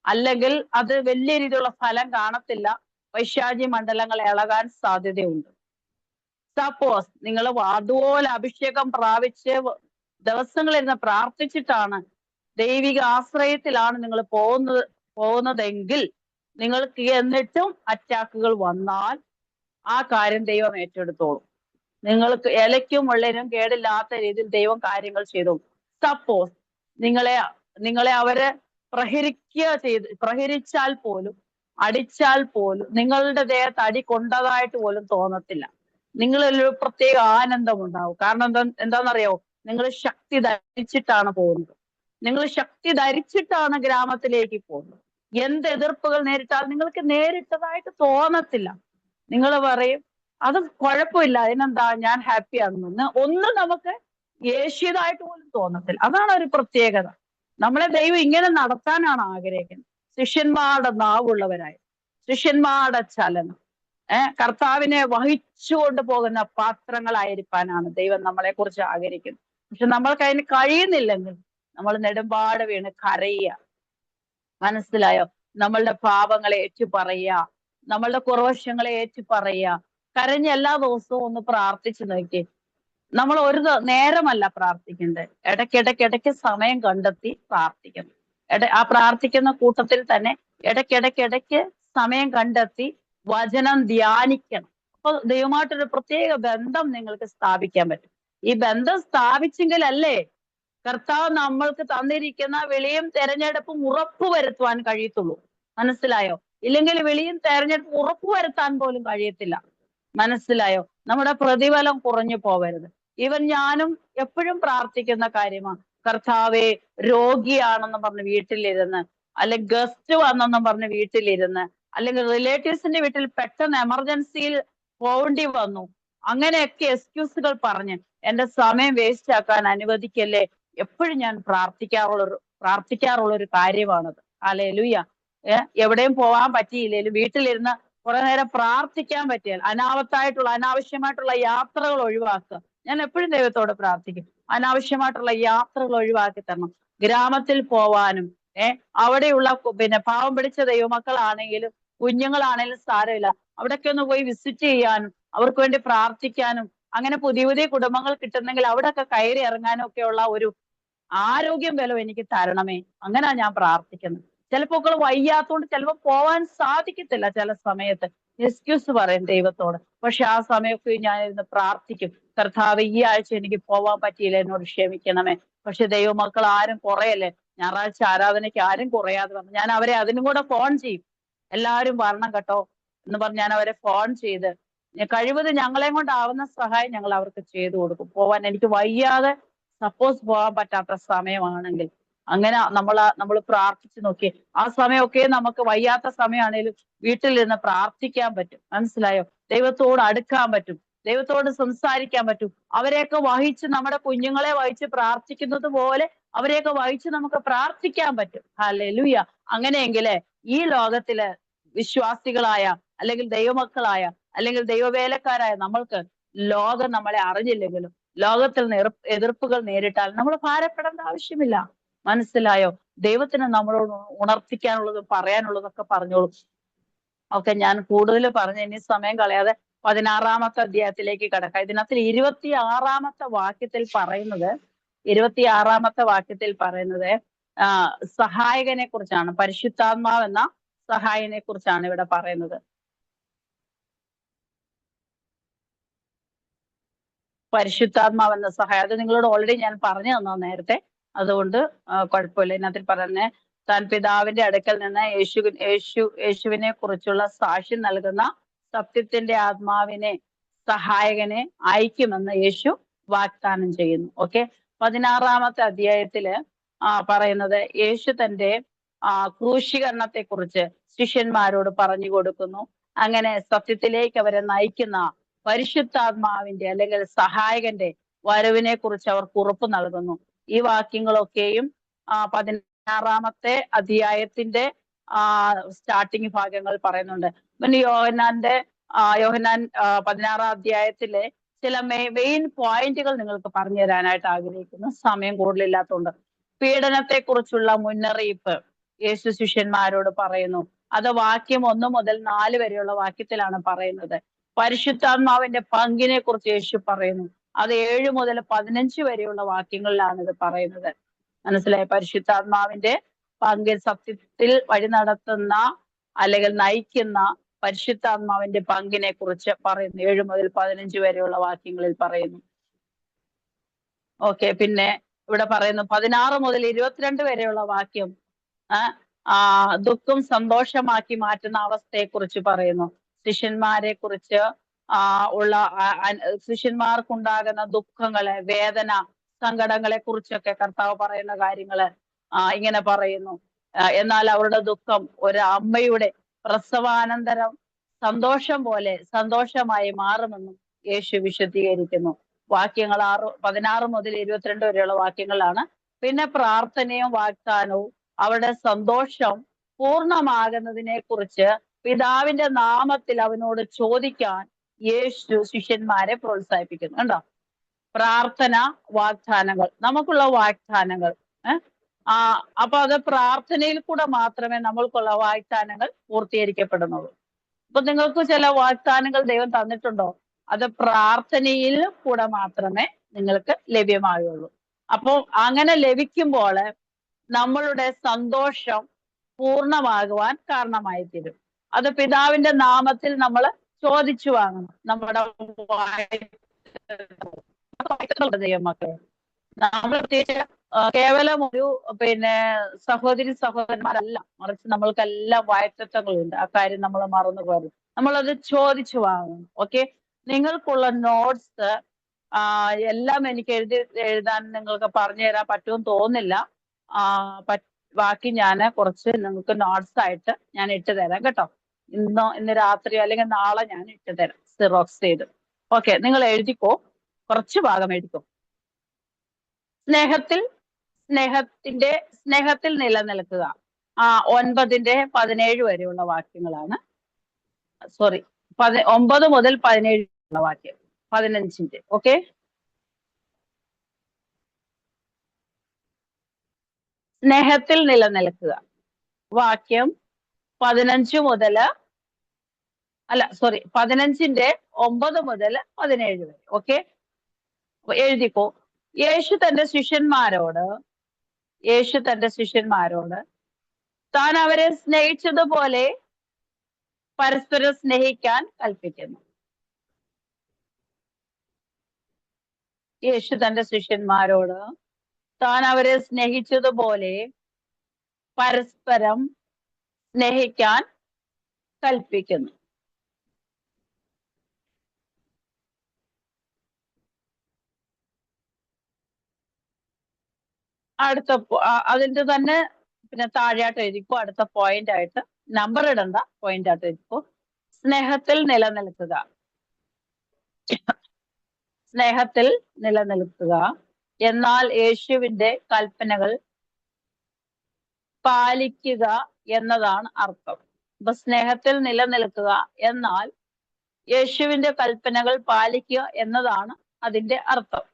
അല്ലെങ്കിൽ അത് വലിയ രീതിയിലുള്ള ഫലം കാണത്തില്ല. പൈശാചിക മണ്ഡലങ്ങൾ ഇളകാൻ സാധ്യതയുണ്ട്. സപ്പോസ് നിങ്ങൾ അതുപോലെ അഭിഷേകം പ്രാപിച്ച് ദിവസങ്ങളിരുന്ന് പ്രാർത്ഥിച്ചിട്ടാണ്, ദൈവിക ആശ്രയത്തിലാണ് നിങ്ങൾ പോകുന്നതെങ്കിൽ നിങ്ങൾക്ക് എന്നിട്ടും അറ്റാക്കുകൾ വന്നാൽ ആ കാര്യം ദൈവം ഏറ്റെടുത്തോളും. നിങ്ങൾക്ക് ഇലയ്ക്കും മുള്ളിനും കേടില്ലാത്ത രീതിയിൽ ദൈവം കാര്യങ്ങൾ ചെയ്തു. സപ്പോസ് നിങ്ങളെ അവര് പ്രഹരിച്ചാൽ പോലും, അടിച്ചാൽ പോലും നിങ്ങളുടെ ദേഹത്ത് അടി കൊണ്ടതായിട്ട് പോലും തോന്നത്തില്ല. നിങ്ങളൊരു പ്രത്യേക ആനന്ദം ഉണ്ടാവും. കാരണം എന്താണെന്നറിയോ? നിങ്ങൾ ശക്തി ധരിച്ചിട്ടാണ് പോകുന്നത്. നിങ്ങൾ ശക്തി ധരിച്ചിട്ടാണ് ഗ്രാമത്തിലേക്ക് പോകുന്നത്. എന്ത് എതിർപ്പുകൾ നേരിട്ടാൽ നിങ്ങൾക്ക് നേരിട്ടതായിട്ട് തോന്നത്തില്ല. നിങ്ങൾ പറയും അത് കുഴപ്പമില്ല, അതിനെന്താ, ഞാൻ ഹാപ്പി ആണെന്ന്. ഒന്നും നമുക്ക് യേശുതായിട്ട് പോലും തോന്നത്തില്ല. അതാണ് ഒരു പ്രത്യേകത. നമ്മളെ ദൈവം ഇങ്ങനെ നടത്താനാണ് ആഗ്രഹിക്കുന്നത്. ശിഷ്യന്മാരുടെ നാവുള്ളവരായി, ശിഷ്യന്മാരുടെ ചലനം, കർത്താവിനെ വഹിച്ചുകൊണ്ട് പോകുന്ന പാത്രങ്ങളായിരിക്കാനാണ് ദൈവം നമ്മളെ കുറിച്ച് ആഗ്രഹിക്കുന്നത്. പക്ഷെ നമ്മൾക്ക് അതിന് കഴിയുന്നില്ലെങ്കിൽ നമ്മൾ നെടുമ്പാട് വീണ് കരയുക. മനസ്സിലായോ? നമ്മളുടെ പാപങ്ങളെ ഏറ്റു പറയുക, നമ്മളുടെ കുറവശങ്ങളെ ഏറ്റു പറയുക. കരഞ്ഞ് എല്ലാ ദിവസവും ഒന്ന് പ്രാർത്ഥിച്ചു നോക്കി. നമ്മൾ ഒരു നേരമല്ല പ്രാർത്ഥിക്കേണ്ടത്, ഇടയ്ക്കിടയ്ക്കിടയ്ക്ക് സമയം കണ്ടെത്തി പ്രാർത്ഥിക്കണം. ആ പ്രാർത്ഥിക്കുന്ന കൂട്ടത്തിൽ തന്നെ ഇടയ്ക്കിടയ്ക്കിടയ്ക്ക് സമയം കണ്ടെത്തി വചനം ധ്യാനിക്കണം. അപ്പൊ ദൈവമായിട്ടൊരു പ്രത്യേക ബന്ധം നിങ്ങൾക്ക് സ്ഥാപിക്കാൻ പറ്റും. ഈ ബന്ധം സ്ഥാപിച്ചെങ്കിലല്ലേ കർത്താവ് നമ്മൾക്ക് തന്നിരിക്കുന്ന വിളിയും തെരഞ്ഞെടുപ്പും ഉറപ്പുവരുത്തുവാൻ കഴിയത്തുള്ളൂ. മനസ്സിലായോ? ഇല്ലെങ്കിൽ വിളിയും തെരഞ്ഞെടുപ്പും ഉറപ്പുവരുത്താൻ പോലും കഴിയത്തില്ല. മനസ്സിലായോ? നമ്മുടെ പ്രതിഫലം കുറഞ്ഞു പോവരുത്. ഈവൻ ഞാനും എപ്പോഴും പ്രാർത്ഥിക്കുന്ന കാര്യമാണ്, കർത്താവെ രോഗിയാണെന്ന് പറഞ്ഞ് വീട്ടിലിരുന്ന്, അല്ലെങ്കിൽ ഗസ്റ്റ് വന്നെന്നും പറഞ്ഞ് വീട്ടിലിരുന്ന്, അല്ലെങ്കിൽ റിലേറ്റീവ്സിന്റെ വീട്ടിൽ പെട്ടെന്ന് എമർജൻസിയിൽ പോകേണ്ടി വന്നു, അങ്ങനെയൊക്കെ എക്സ്ക്യൂസുകൾ പറഞ്ഞ് എന്റെ സമയം വേസ്റ്റ് ആക്കാൻ അനുവദിക്കല്ലേ. എപ്പോഴും ഞാൻ പ്രാർത്ഥിക്കാറുള്ള ഒരു കാര്യമാണത്. ഹല്ലേലൂയ. എവിടെയും പോകാൻ പറ്റിയില്ലേലും വീട്ടിലിരുന്ന് കുറെ നേരം പ്രാർത്ഥിക്കാൻ പറ്റിയാൽ അനാവശ്യമായിട്ടുള്ള യാത്രകൾ ഒഴിവാക്കുക. ഞാൻ എപ്പോഴും ദൈവത്തോട് പ്രാർത്ഥിക്കും, അനാവശ്യമായിട്ടുള്ള യാത്രകൾ ഒഴിവാക്കി തരണം. ഗ്രാമത്തിൽ പോവാനും അവിടെയുള്ള പാവം പിടിച്ച ദൈവമക്കളാണെങ്കിലും കുഞ്ഞുങ്ങളാണെങ്കിലും സാരമില്ല, അവിടൊക്കെ ഒന്ന് പോയി വിസിറ്റ് ചെയ്യാനും അവർക്ക് വേണ്ടി പ്രാർത്ഥിക്കാനും, അങ്ങനെ പുതിയ പുതിയ കുടുംബങ്ങൾ കിട്ടുന്നെങ്കിൽ അവിടെയൊക്കെ കയറി ഇറങ്ങാനും ഒക്കെയുള്ള ഒരു ആരോഗ്യം ബലം എനിക്ക് തരണമേ. അങ്ങനെയാ ഞാൻ പ്രാർത്ഥിക്കുന്നത്. ചിലപ്പോൾ വയ്യാത്തോണ്ട് ചിലപ്പോൾ പോവാൻ സാധിക്കത്തില്ല. ചില സമയത്ത് എക്സ്ക്യൂസ് പറയും ദൈവത്തോട്. പക്ഷെ ആ സമയമൊക്കെ ഞാൻ ഇരുന്ന് പ്രാർത്ഥിക്കും, കർത്താവ് ഈ ആഴ്ച എനിക്ക് പോവാൻ പറ്റിയില്ല, എന്നോട് ക്ഷമിക്കണമേ. പക്ഷെ ദൈവമക്കൾ ആരും കുറയല്ലേ, ഞായറാഴ്ച ആരാധനയ്ക്ക് ആരും കുറയാതെ വന്നു ഞാൻ അവരെ അതിനും കൂടെ ഫോൺ ചെയ്യും, എല്ലാവരും വരണം കേട്ടോ എന്ന് പറഞ്ഞ് ഞാൻ അവരെ ഫോൺ ചെയ്ത് കഴിവത് ഞങ്ങളെ കൊണ്ടാവുന്ന സഹായം ഞങ്ങൾ അവർക്ക് ചെയ്തു കൊടുക്കും. പോവാൻ എനിക്ക് വയ്യാതെ സപ്പോസ് പോകാൻ പറ്റാത്ത സമയമാണെങ്കിൽ അങ്ങനെ നമ്മൾ പ്രാർത്ഥിച്ചു നോക്കി. ആ സമയമൊക്കെ നമുക്ക് വയ്യാത്ത സമയമാണെങ്കിലും വീട്ടിലിരുന്ന് പ്രാർത്ഥിക്കാൻ പറ്റും. മനസ്സിലായോ? ദൈവത്തോട് അടുക്കാൻ പറ്റും, ദൈവത്തോട് സംസാരിക്കാൻ പറ്റും. അവരെയൊക്കെ വഹിച്ച്, നമ്മുടെ കുഞ്ഞുങ്ങളെ വഹിച്ച് പ്രാർത്ഥിക്കുന്നത് പോലെ അവരെയൊക്കെ വഹിച്ച് നമുക്ക് പ്രാർത്ഥിക്കാൻ പറ്റും. ഹല്ലേലൂയ. അങ്ങനെയെങ്കില് ഈ ലോകത്തില് വിശ്വാസികളായ അല്ലെങ്കിൽ ദൈവമക്കളായ അല്ലെങ്കിൽ ദൈവവേലക്കാരായ നമ്മൾക്ക് ലോകം നമ്മളെ അറിഞ്ഞില്ലെങ്കിലും ലോകത്തിൽ എതിർപ്പുകൾ നേരിട്ടാൽ നമ്മൾ ഭാരപ്പെടേണ്ട ആവശ്യമില്ല. മനസ്സിലായോ? ദൈവത്തിന് നമ്മളോട് ഉണർത്തിക്കാനുള്ളതും പറയാനുള്ളതൊക്കെ പറഞ്ഞോളൂ. ഓക്കെ, ഞാൻ കൂടുതൽ പറഞ്ഞ് ഇനി സമയം കളയാതെ 16-ാമത്തെ അധ്യായത്തിലേക്ക് കടക്കാം. ഇതിനകത്ത് 26-ാമത്തെ വാക്യത്തിൽ പറയുന്നത് സഹായകനെ കുറിച്ചാണ്. പരിശുദ്ധാത്മാവ് എന്ന സഹായനെ കുറിച്ചാണ് ഇവിടെ പറയുന്നത്. പരിശുദ്ധാത്മാവ് എന്ന സഹായം, അത് നിങ്ങളോട് ഓൾറെഡി ഞാൻ പറഞ്ഞു തന്നു നേരത്തെ, അതുകൊണ്ട് കുഴപ്പമില്ല. ഇതിനകത്തിൽ പറയുന്നത് താൻ പിതാവിന്റെ അടുക്കൽ നിന്ന് യേശുവിനെ കുറിച്ചുള്ള സാക്ഷ്യം നൽകുന്ന സത്യത്തിന്റെ ആത്മാവിനെ, സഹായകനെ അയക്കുമെന്ന് യേശു വാഗ്ദാനം ചെയ്യുന്നു. ഓക്കെ, 16-ാമത്തെ അധ്യായത്തില് പറയുന്നത് യേശു തന്റെ ക്രൂശീകരണത്തെ കുറിച്ച് ശിഷ്യന്മാരോട് പറഞ്ഞു കൊടുക്കുന്നു. അങ്ങനെ സത്യത്തിലേക്ക് അവരെ നയിക്കുന്ന പരിശുദ്ധാത്മാവിന്റെ അല്ലെങ്കിൽ സഹായകന്റെ വരവിനെ കുറിച്ച് അവർക്ക് ഉറപ്പ് നൽകുന്നു. ഈ വാക്യങ്ങളൊക്കെയും 16-ാമത്തെ അധ്യായത്തിന്റെ സ്റ്റാർട്ടിങ് ഭാഗങ്ങൾ പറയുന്നുണ്ട്. പിന്നെ യോഹന്നാൻ 16-ാം അധ്യായത്തിലെ ചില മെയിൻ പോയിന്റുകൾ നിങ്ങൾക്ക് പറഞ്ഞു തരാനായിട്ട് ആഗ്രഹിക്കുന്നു, സമയം കൂടുതലില്ലാത്തതുകൊണ്ട്. പീഡനത്തെ കുറിച്ചുള്ള മുന്നറിയിപ്പ് യേശു ശിഷ്യന്മാരോട് പറയുന്നു. അത് വാക്യം 1 മുതൽ 4 വരെയുള്ള വാക്യത്തിലാണ് പറയുന്നത്. പരിശുദ്ധാത്മാവിന്റെ പങ്കിനെ കുറിച്ച് യേശു പറയുന്നു. അത് 7 മുതൽ 15 വരെയുള്ള വാക്യങ്ങളിലാണ് ഇത് പറയുന്നത്. മനസ്സിലായി? പരിശുദ്ധാത്മാവിന്റെ പങ്ക്, സത്യത്തിൽ വഴി നടത്തുന്ന അല്ലെങ്കിൽ നയിക്കുന്ന പരിശുദ്ധാത്മാവിന്റെ പങ്കിനെ കുറിച്ച് പറയുന്നു. 7 മുതൽ 15 വരെയുള്ള വാക്യങ്ങളിൽ പറയുന്നു. ഓക്കെ, പിന്നെ ഇവിടെ പറയുന്നു 16 മുതൽ 22 വരെയുള്ള വാക്യം ദുഃഖം സന്തോഷമാക്കി മാറ്റുന്ന അവസ്ഥയെ കുറിച്ച് പറയുന്നു. ശിഷ്യന്മാരെ കുറിച്ച് ശിഷ്യന്മാർക്കുണ്ടാകുന്ന ദുഃഖങ്ങളെ, വേദന, സങ്കടങ്ങളെ കുറിച്ചൊക്കെ കർത്താവ് പറയുന്ന കാര്യങ്ങള് ഇങ്ങനെ പറയുന്നു. എന്നാൽ അവരുടെ ദുഃഖം ഒരു അമ്മയുടെ പ്രസവാനന്തരം സന്തോഷം പോലെ സന്തോഷമായി മാറുമെന്നും യേശു വിശദീകരിക്കുന്നു. വാക്യങ്ങൾ 16 മുതൽ 22 വരെയുള്ള വാക്യങ്ങളാണ്. പിന്നെ പ്രാർത്ഥനയും വാഗ്ദാനവും അവരുടെ സന്തോഷം പൂർണ്ണമാകുന്നതിനെ കുറിച്ച് പിതാവിന്റെ നാമത്തിൽ അവനോട് ചോദിക്കാൻ യേശു ശിഷ്യന്മാരെ പ്രോത്സാഹിപ്പിക്കുന്നു. കണ്ടോ? പ്രാർത്ഥന, വാഗ്ദാനങ്ങൾ, നമുക്കുള്ള വാഗ്ദാനങ്ങൾ. അപ്പൊ അത് പ്രാർത്ഥനയിൽ കൂടെ മാത്രമേ നമ്മൾക്കുള്ള വാഗ്ദാനങ്ങൾ പൂർത്തീകരിക്കപ്പെടുന്നുള്ളൂ. അപ്പൊ നിങ്ങൾക്ക് ചില വാഗ്ദാനങ്ങൾ ദൈവം തന്നിട്ടുണ്ടോ? അത് പ്രാർത്ഥനയിൽ കൂടെ മാത്രമേ നിങ്ങൾക്ക് ലഭ്യമാകുള്ളൂ. അപ്പോൾ അങ്ങനെ ലഭിക്കുമ്പോൾ നമ്മളുടെ സന്തോഷം പൂർണ്ണമാകുവാൻ കാരണമായി തീരും. അത് പിതാവിന്റെ നാമത്തിൽ നമ്മൾ ചോദിച്ചു വാങ്ങണം. നമ്മുടെ ദൈവമക്കളെ, നമ്മൾ പ്രത്യേകിച്ച് കേവലം ഒരു സഹോദരി സഹോദരന്മാരല്ല, മറിച്ച് നമ്മൾക്കെല്ലാം വായ്പത്വങ്ങളുണ്ട്. ആ കാര്യം നമ്മൾ മറന്നു പോകരുത്. നമ്മളത് ചോദിച്ചു വാങ്ങണം. ഓക്കെ, നിങ്ങൾക്കുള്ള നോട്ട്സ് എല്ലാം എനിക്ക് എഴുതാൻ നിങ്ങൾക്ക് പറഞ്ഞു തരാൻ പറ്റുമെന്ന് തോന്നുന്നില്ല. ബാക്കി ഞാൻ കുറച്ച് നിങ്ങൾക്ക് നോട്ട്സ് ആയിട്ട് ഞാൻ ഇട്ട് തരാം കേട്ടോ. ഇന്ന് രാത്രി അല്ലെങ്കിൽ നാളെ ഞാൻ ഇട്ട് തരാം, സിറോക്സ് ചെയ്ത്. ഓക്കെ, നിങ്ങൾ എഴുതിക്കോ, കുറച്ച് ഭാഗം എഴുതിക്കോ. സ്നേഹത്തിൽ നിലനിൽക്കുക. 9-17 വരെയുള്ള വാക്യങ്ങളാണ്. സോറി, 9 മുതൽ 17 ഉള്ള വാക്യം, 15. ഓക്കെ, സ്നേഹത്തിൽ നിലനിൽക്കുക. വാക്യം 15 മുതൽ 9 മുതൽ 17 വരെ. ഓക്കെ, എഴുതിക്കോ. യേശു തന്റെ ശിഷ്യന്മാരോട് താൻ അവരെ സ്നേഹിച്ചതുപോലെ പരസ്പരം സ്നേഹിക്കാൻ കൽപ്പിക്കുന്നു. യേശു തന്റെ ശിഷ്യന്മാരോട് താൻ അവരെ സ്നേഹിച്ചതുപോലെ പരസ്പരം സ്നേഹിക്കാൻ കൽപ്പിക്കുന്നു. അതിന്റെ തന്നെ പിന്നെ താഴെയായിട്ട് എഴുതിക്കോ. അടുത്ത പോയിന്റ് ആയിട്ട് നമ്പർ ഇടണ്ട, പോയിന്റ് ആയിട്ട് എഴുതിക്കോ. സ്നേഹത്തിൽ നിലനിൽക്കുക, എന്നാൽ യേശുവിന്റെ കൽപ്പനകൾ പാലിക്കുക എന്നതാണ് അർത്ഥം. അപ്പൊ സ്നേഹത്തിൽ നിലനിൽക്കുക എന്നാൽ യേശുവിന്റെ കൽപ്പനകൾ പാലിക്കുക എന്നതാണ് അതിന്റെ അർത്ഥം.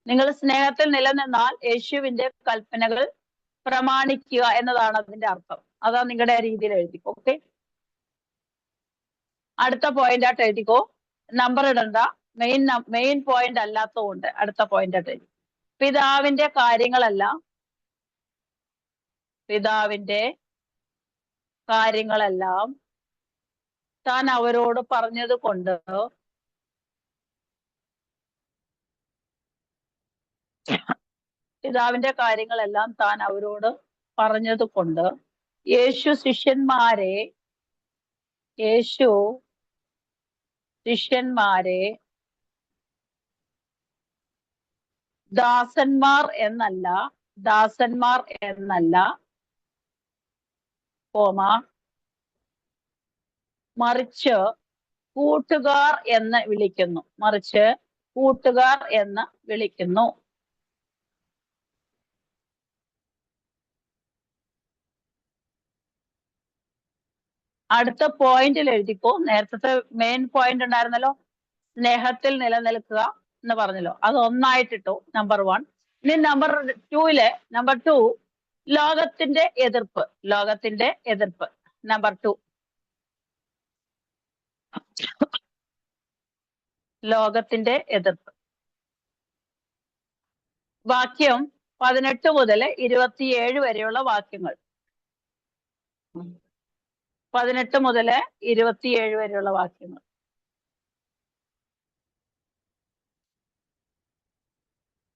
നിങ്ങൾ സ്നേഹത്തിൽ നിലനിന്നാൽ യേശുവിന്റെ കൽപ്പനകൾ പ്രമാണിക്കുക എന്നതാണ് അതിന്റെ അർത്ഥം. അതാ നിങ്ങളുടെ രീതിയിൽ എഴുതിക്കോ. ഓക്കെ, അടുത്ത പോയിന്റ് ആയിട്ട് എഴുതിക്കോ. നമ്പർ ഇടണ്ട, മെയിൻ പോയിന്റ് അല്ലാത്തതുകൊണ്ട് അടുത്ത പോയിന്റ് ആയിട്ട് എഴുതി. പിതാവിന്റെ കാര്യങ്ങളെല്ലാം താൻ അവരോട് പറഞ്ഞത് കൊണ്ട് യേശു ശിഷ്യന്മാരെ ദാസന്മാർ എന്നല്ല മറിച്ച് കൂട്ടുകാർ എന്ന് വിളിക്കുന്നു. അടുത്ത പോയിന്റിൽ എഴുതിക്കോ. നേരത്തെ മെയിൻ പോയിന്റ് ഉണ്ടായിരുന്നല്ലോ, സ്നേഹത്തിൽ നിലനിൽക്കുക എന്ന് പറഞ്ഞല്ലോ, അത് ഒന്നായിട്ടിട്ടു, നമ്പർ 1. ഇനി നമ്പർ 2 ലോകത്തിന്റെ എതിർപ്പ്. നമ്പർ 2, ലോകത്തിന്റെ എതിർപ്പ്. വാക്യം 18 മുതൽ 27 വരെയുള്ള വാക്യങ്ങൾ. 18 മുതൽ 27 വരെയുള്ള വാക്യങ്ങൾ.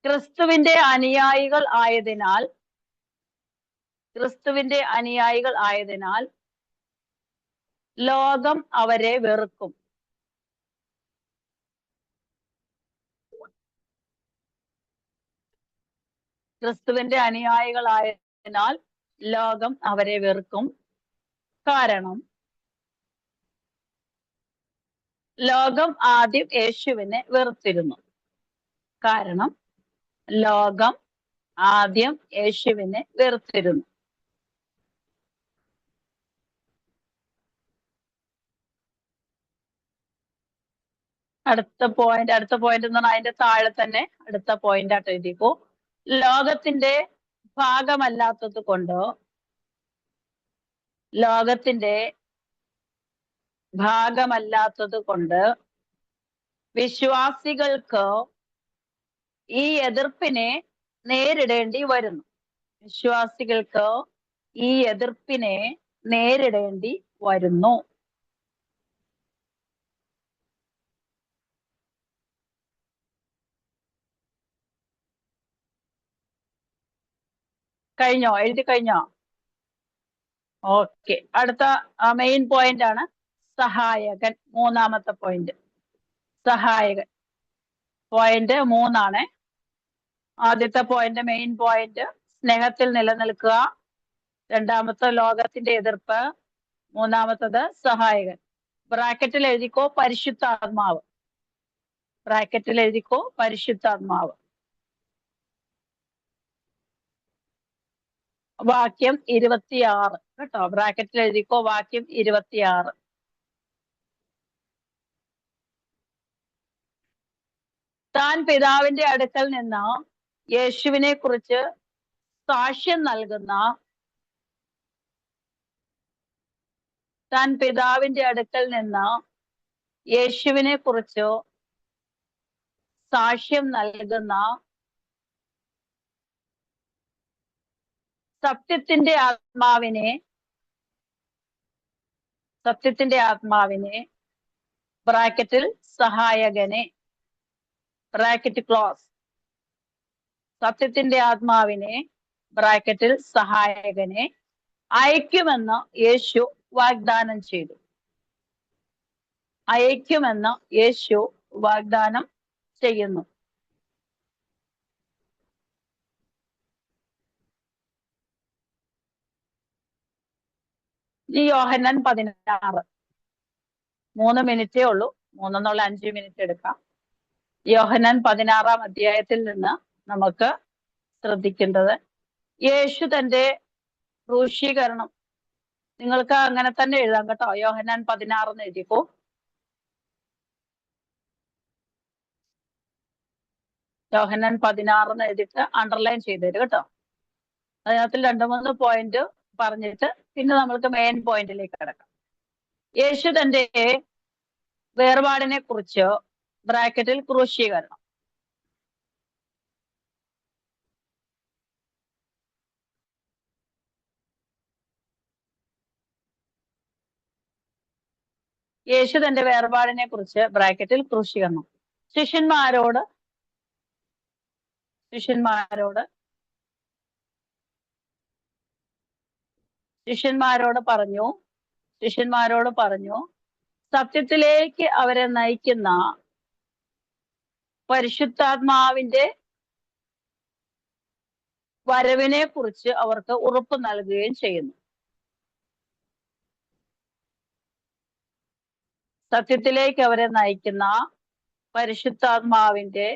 ക്രിസ്തുവിന്റെ അനുയായികൾ ആയതിനാൽ ലോകം അവരെ വെറുക്കും. ക്രിസ്തുവിന്റെ അനുയായികളായതിനാൽ ലോകം അവരെ വെറുക്കും. കാരണം ലോകം ആദ്യം യേശുവിനെ വെറുത്തിരുന്നു. കാരണം ലോകം ആദ്യം യേശുവിനെ വെറുത്തിരുന്നു. അടുത്ത പോയിന്റ് എന്ന് പറഞ്ഞാൽ അതിന്റെ താഴെ തന്നെ അടുത്ത പോയിന്റ് ആയിട്ട് എഴുതിക്കോ. ലോകത്തിന്റെ ഭാഗമല്ലാത്തത് കൊണ്ടോ വിശ്വാസികൾക്ക് ഈ എതിർപ്പിനെ നേരിടേണ്ടി വരുന്നു. കഴിഞ്ഞോ? എഴുതി കഴിഞ്ഞോ? ഓക്കെ. അടുത്ത മെയിൻ പോയിന്റ് ആണ് സഹായകൻ. മൂന്നാമത്തെ പോയിന്റ് സഹായകൻ. പോയിന്റ് 3 ആദ്യത്തെ പോയിന്റ് മെയിൻ പോയിന്റ് സ്നേഹത്തിൽ നിലനിൽക്കുക. രണ്ടാമത്തെ ലോകത്തിന്റെ എതിർപ്പ്. മൂന്നാമത്തത് സഹായകൻ. ബ്രാക്കറ്റിൽ എഴുതിക്കോ പരിശുദ്ധാത്മാവ്. വാക്യം 26 കേട്ടോ. ബ്രാക്കറ്റിൽ എഴുതിക്കോ വാക്യം 26. താൻ പിതാവിന്റെ അടുക്കൽ നിന്ന് യേശുവിനെ കുറിച്ച് സാക്ഷ്യം നൽകുന്ന സത്യത്തിന്റെ ആത്മാവിനെ ബ്രാക്കറ്റിൽ സഹായകനെ ബ്രാക്കറ്റ് ക്ലോസ്. സത്യത്തിന്റെ ആത്മാവിനെ ബ്രാക്കറ്റിൽ സഹായകനെ അയക്കുമെന്ന് യേശു വാഗ്ദാനം ചെയ്തു. ചെയ്യുന്നു. ഈ യോഹന്നാൻ 16 3 മിനിറ്റേ ഉള്ളൂ. 3 എന്നുള്ള 5 മിനിറ്റ് എടുക്കാം. യോഹന്നാൻ 16 അധ്യായത്തിൽ നിന്ന് നമുക്ക് ശ്രദ്ധിക്കേണ്ടത് യേശു തന്റെ ക്രൂശീകരണം. നിങ്ങൾക്ക് അങ്ങനെ തന്നെ എഴുതാം കേട്ടോ. യോഹന്നാൻ 16 എന്ന് എഴുതിക്കോ. യോഹന്നാൻ 16 എന്ന് എഴുതിയിട്ട് അണ്ടർലൈൻ ചെയ്തേര് കേട്ടോ. അതിനകത്ത് 2-3 പോയിന്റ് പറഞ്ഞിട്ട് പിന്നെ നമ്മൾക്ക് മെയിൻ പോയിന്റിലേക്ക് കിടക്കാം. യേശു തന്റെ വേർപാടിനെ കുറിച്ച് ബ്രാക്കറ്റിൽ ക്രൂശീകരണം. യേശു തന്റെ വേർപാടിനെ കുറിച്ച് ബ്രാക്കറ്റിൽ ക്രൂശീകരണം. ശിഷ്യന്മാരോട് പറഞ്ഞു സത്യത്തിലേക്ക് അവരെ നയിക്കുന്ന പരിശുദ്ധാത്മാവിന്റെ വരവിനെ കുറിച്ച് അവർക്ക് ഉറപ്പ് നൽകുകയും ചെയ്യുന്നു. സത്യത്തിലേക്ക് അവരെ നയിക്കുന്ന പരിശുദ്ധാത്മാവിന്റെ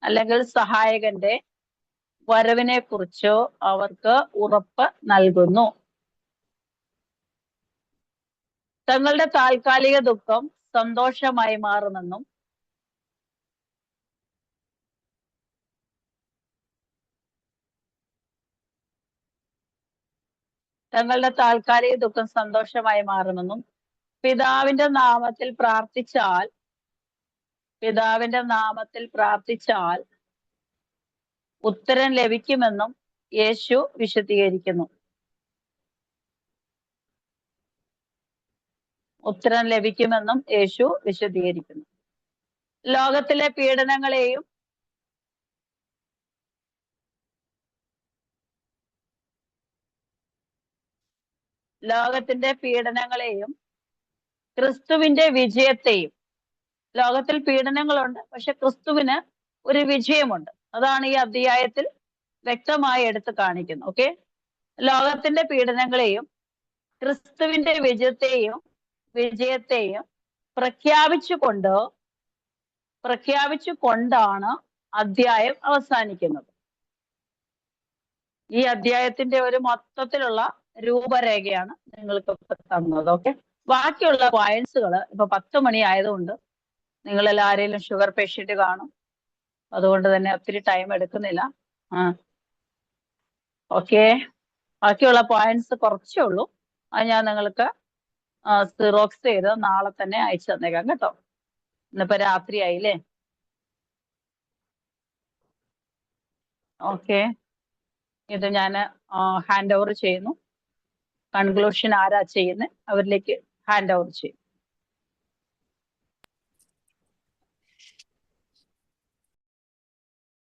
അല്ലെങ്കിൽ സഹായകന്റെ വരവിനെ കുറിച്ച് അവർക്ക് ഉറപ്പ് നൽകുന്നു. തങ്ങളുടെ താൽക്കാലിക ദുഃഖം സന്തോഷമായി മാറുമെന്നും പിതാവിന്റെ നാമത്തിൽ പ്രാർത്ഥിച്ചാൽ ഉത്തരം ലഭിക്കുമെന്നും യേശു വിശദീകരിക്കുന്നു. ലോകത്തിലെ പീഡനങ്ങളെയും ക്രിസ്തുവിന്റെ വിജയത്തെയും. ലോകത്തിൽ പീഡനങ്ങളുണ്ട്, പക്ഷെ ക്രിസ്തുവിന് ഒരു വിജയമുണ്ട്. അതാണ് ഈ അധ്യായത്തിൽ വ്യക്തമായി എടുത്തു കാണിക്കുന്നു. ഓക്കെ, ലോകത്തിന്റെ പീഡനങ്ങളെയും ക്രിസ്തുവിന്റെ വിജയത്തെയും പ്രഖ്യാപിച്ചുകൊണ്ടാണ് അധ്യായം അവസാനിക്കുന്നത്. ഈ അധ്യായത്തിന്റെ ഒരു മൊത്തത്തിലുള്ള രൂപരേഖയാണ് നിങ്ങൾക്ക് തന്നത്. ഓക്കെ, ബാക്കിയുള്ള പോയിന്റ്സുകൾ ഇപ്പൊ 10 മണി ആയതുകൊണ്ട് നിങ്ങളിൽ ആരെങ്കിലും ഷുഗർ പേഷ്യന്റ് കാണും, അതുകൊണ്ട് തന്നെ ഒത്തിരി ടൈം എടുക്കുന്നില്ല. ഓക്കെ, ബാക്കിയുള്ള പോയിന്റ്സ് കുറച്ചേ ഉള്ളൂ. അത് ഞാൻ നിങ്ങൾക്ക് സിറോക്സ് ചെയ്ത് നാളെ തന്നെ അയച്ചു തന്നേക്കാം കേട്ടോ. ഇന്നിപ്പോ രാത്രി ആയില്ലേ. ഓക്കെ, ഇത് ഞാൻ ഹാൻഡ് ഓവർ ചെയ്യുന്നു. കൺക്ലൂഷൻ ആരാ ചെയ്യുന്നത് അവരിലേക്ക് ഹാൻഡ് ഓവർ ചെയ്യും.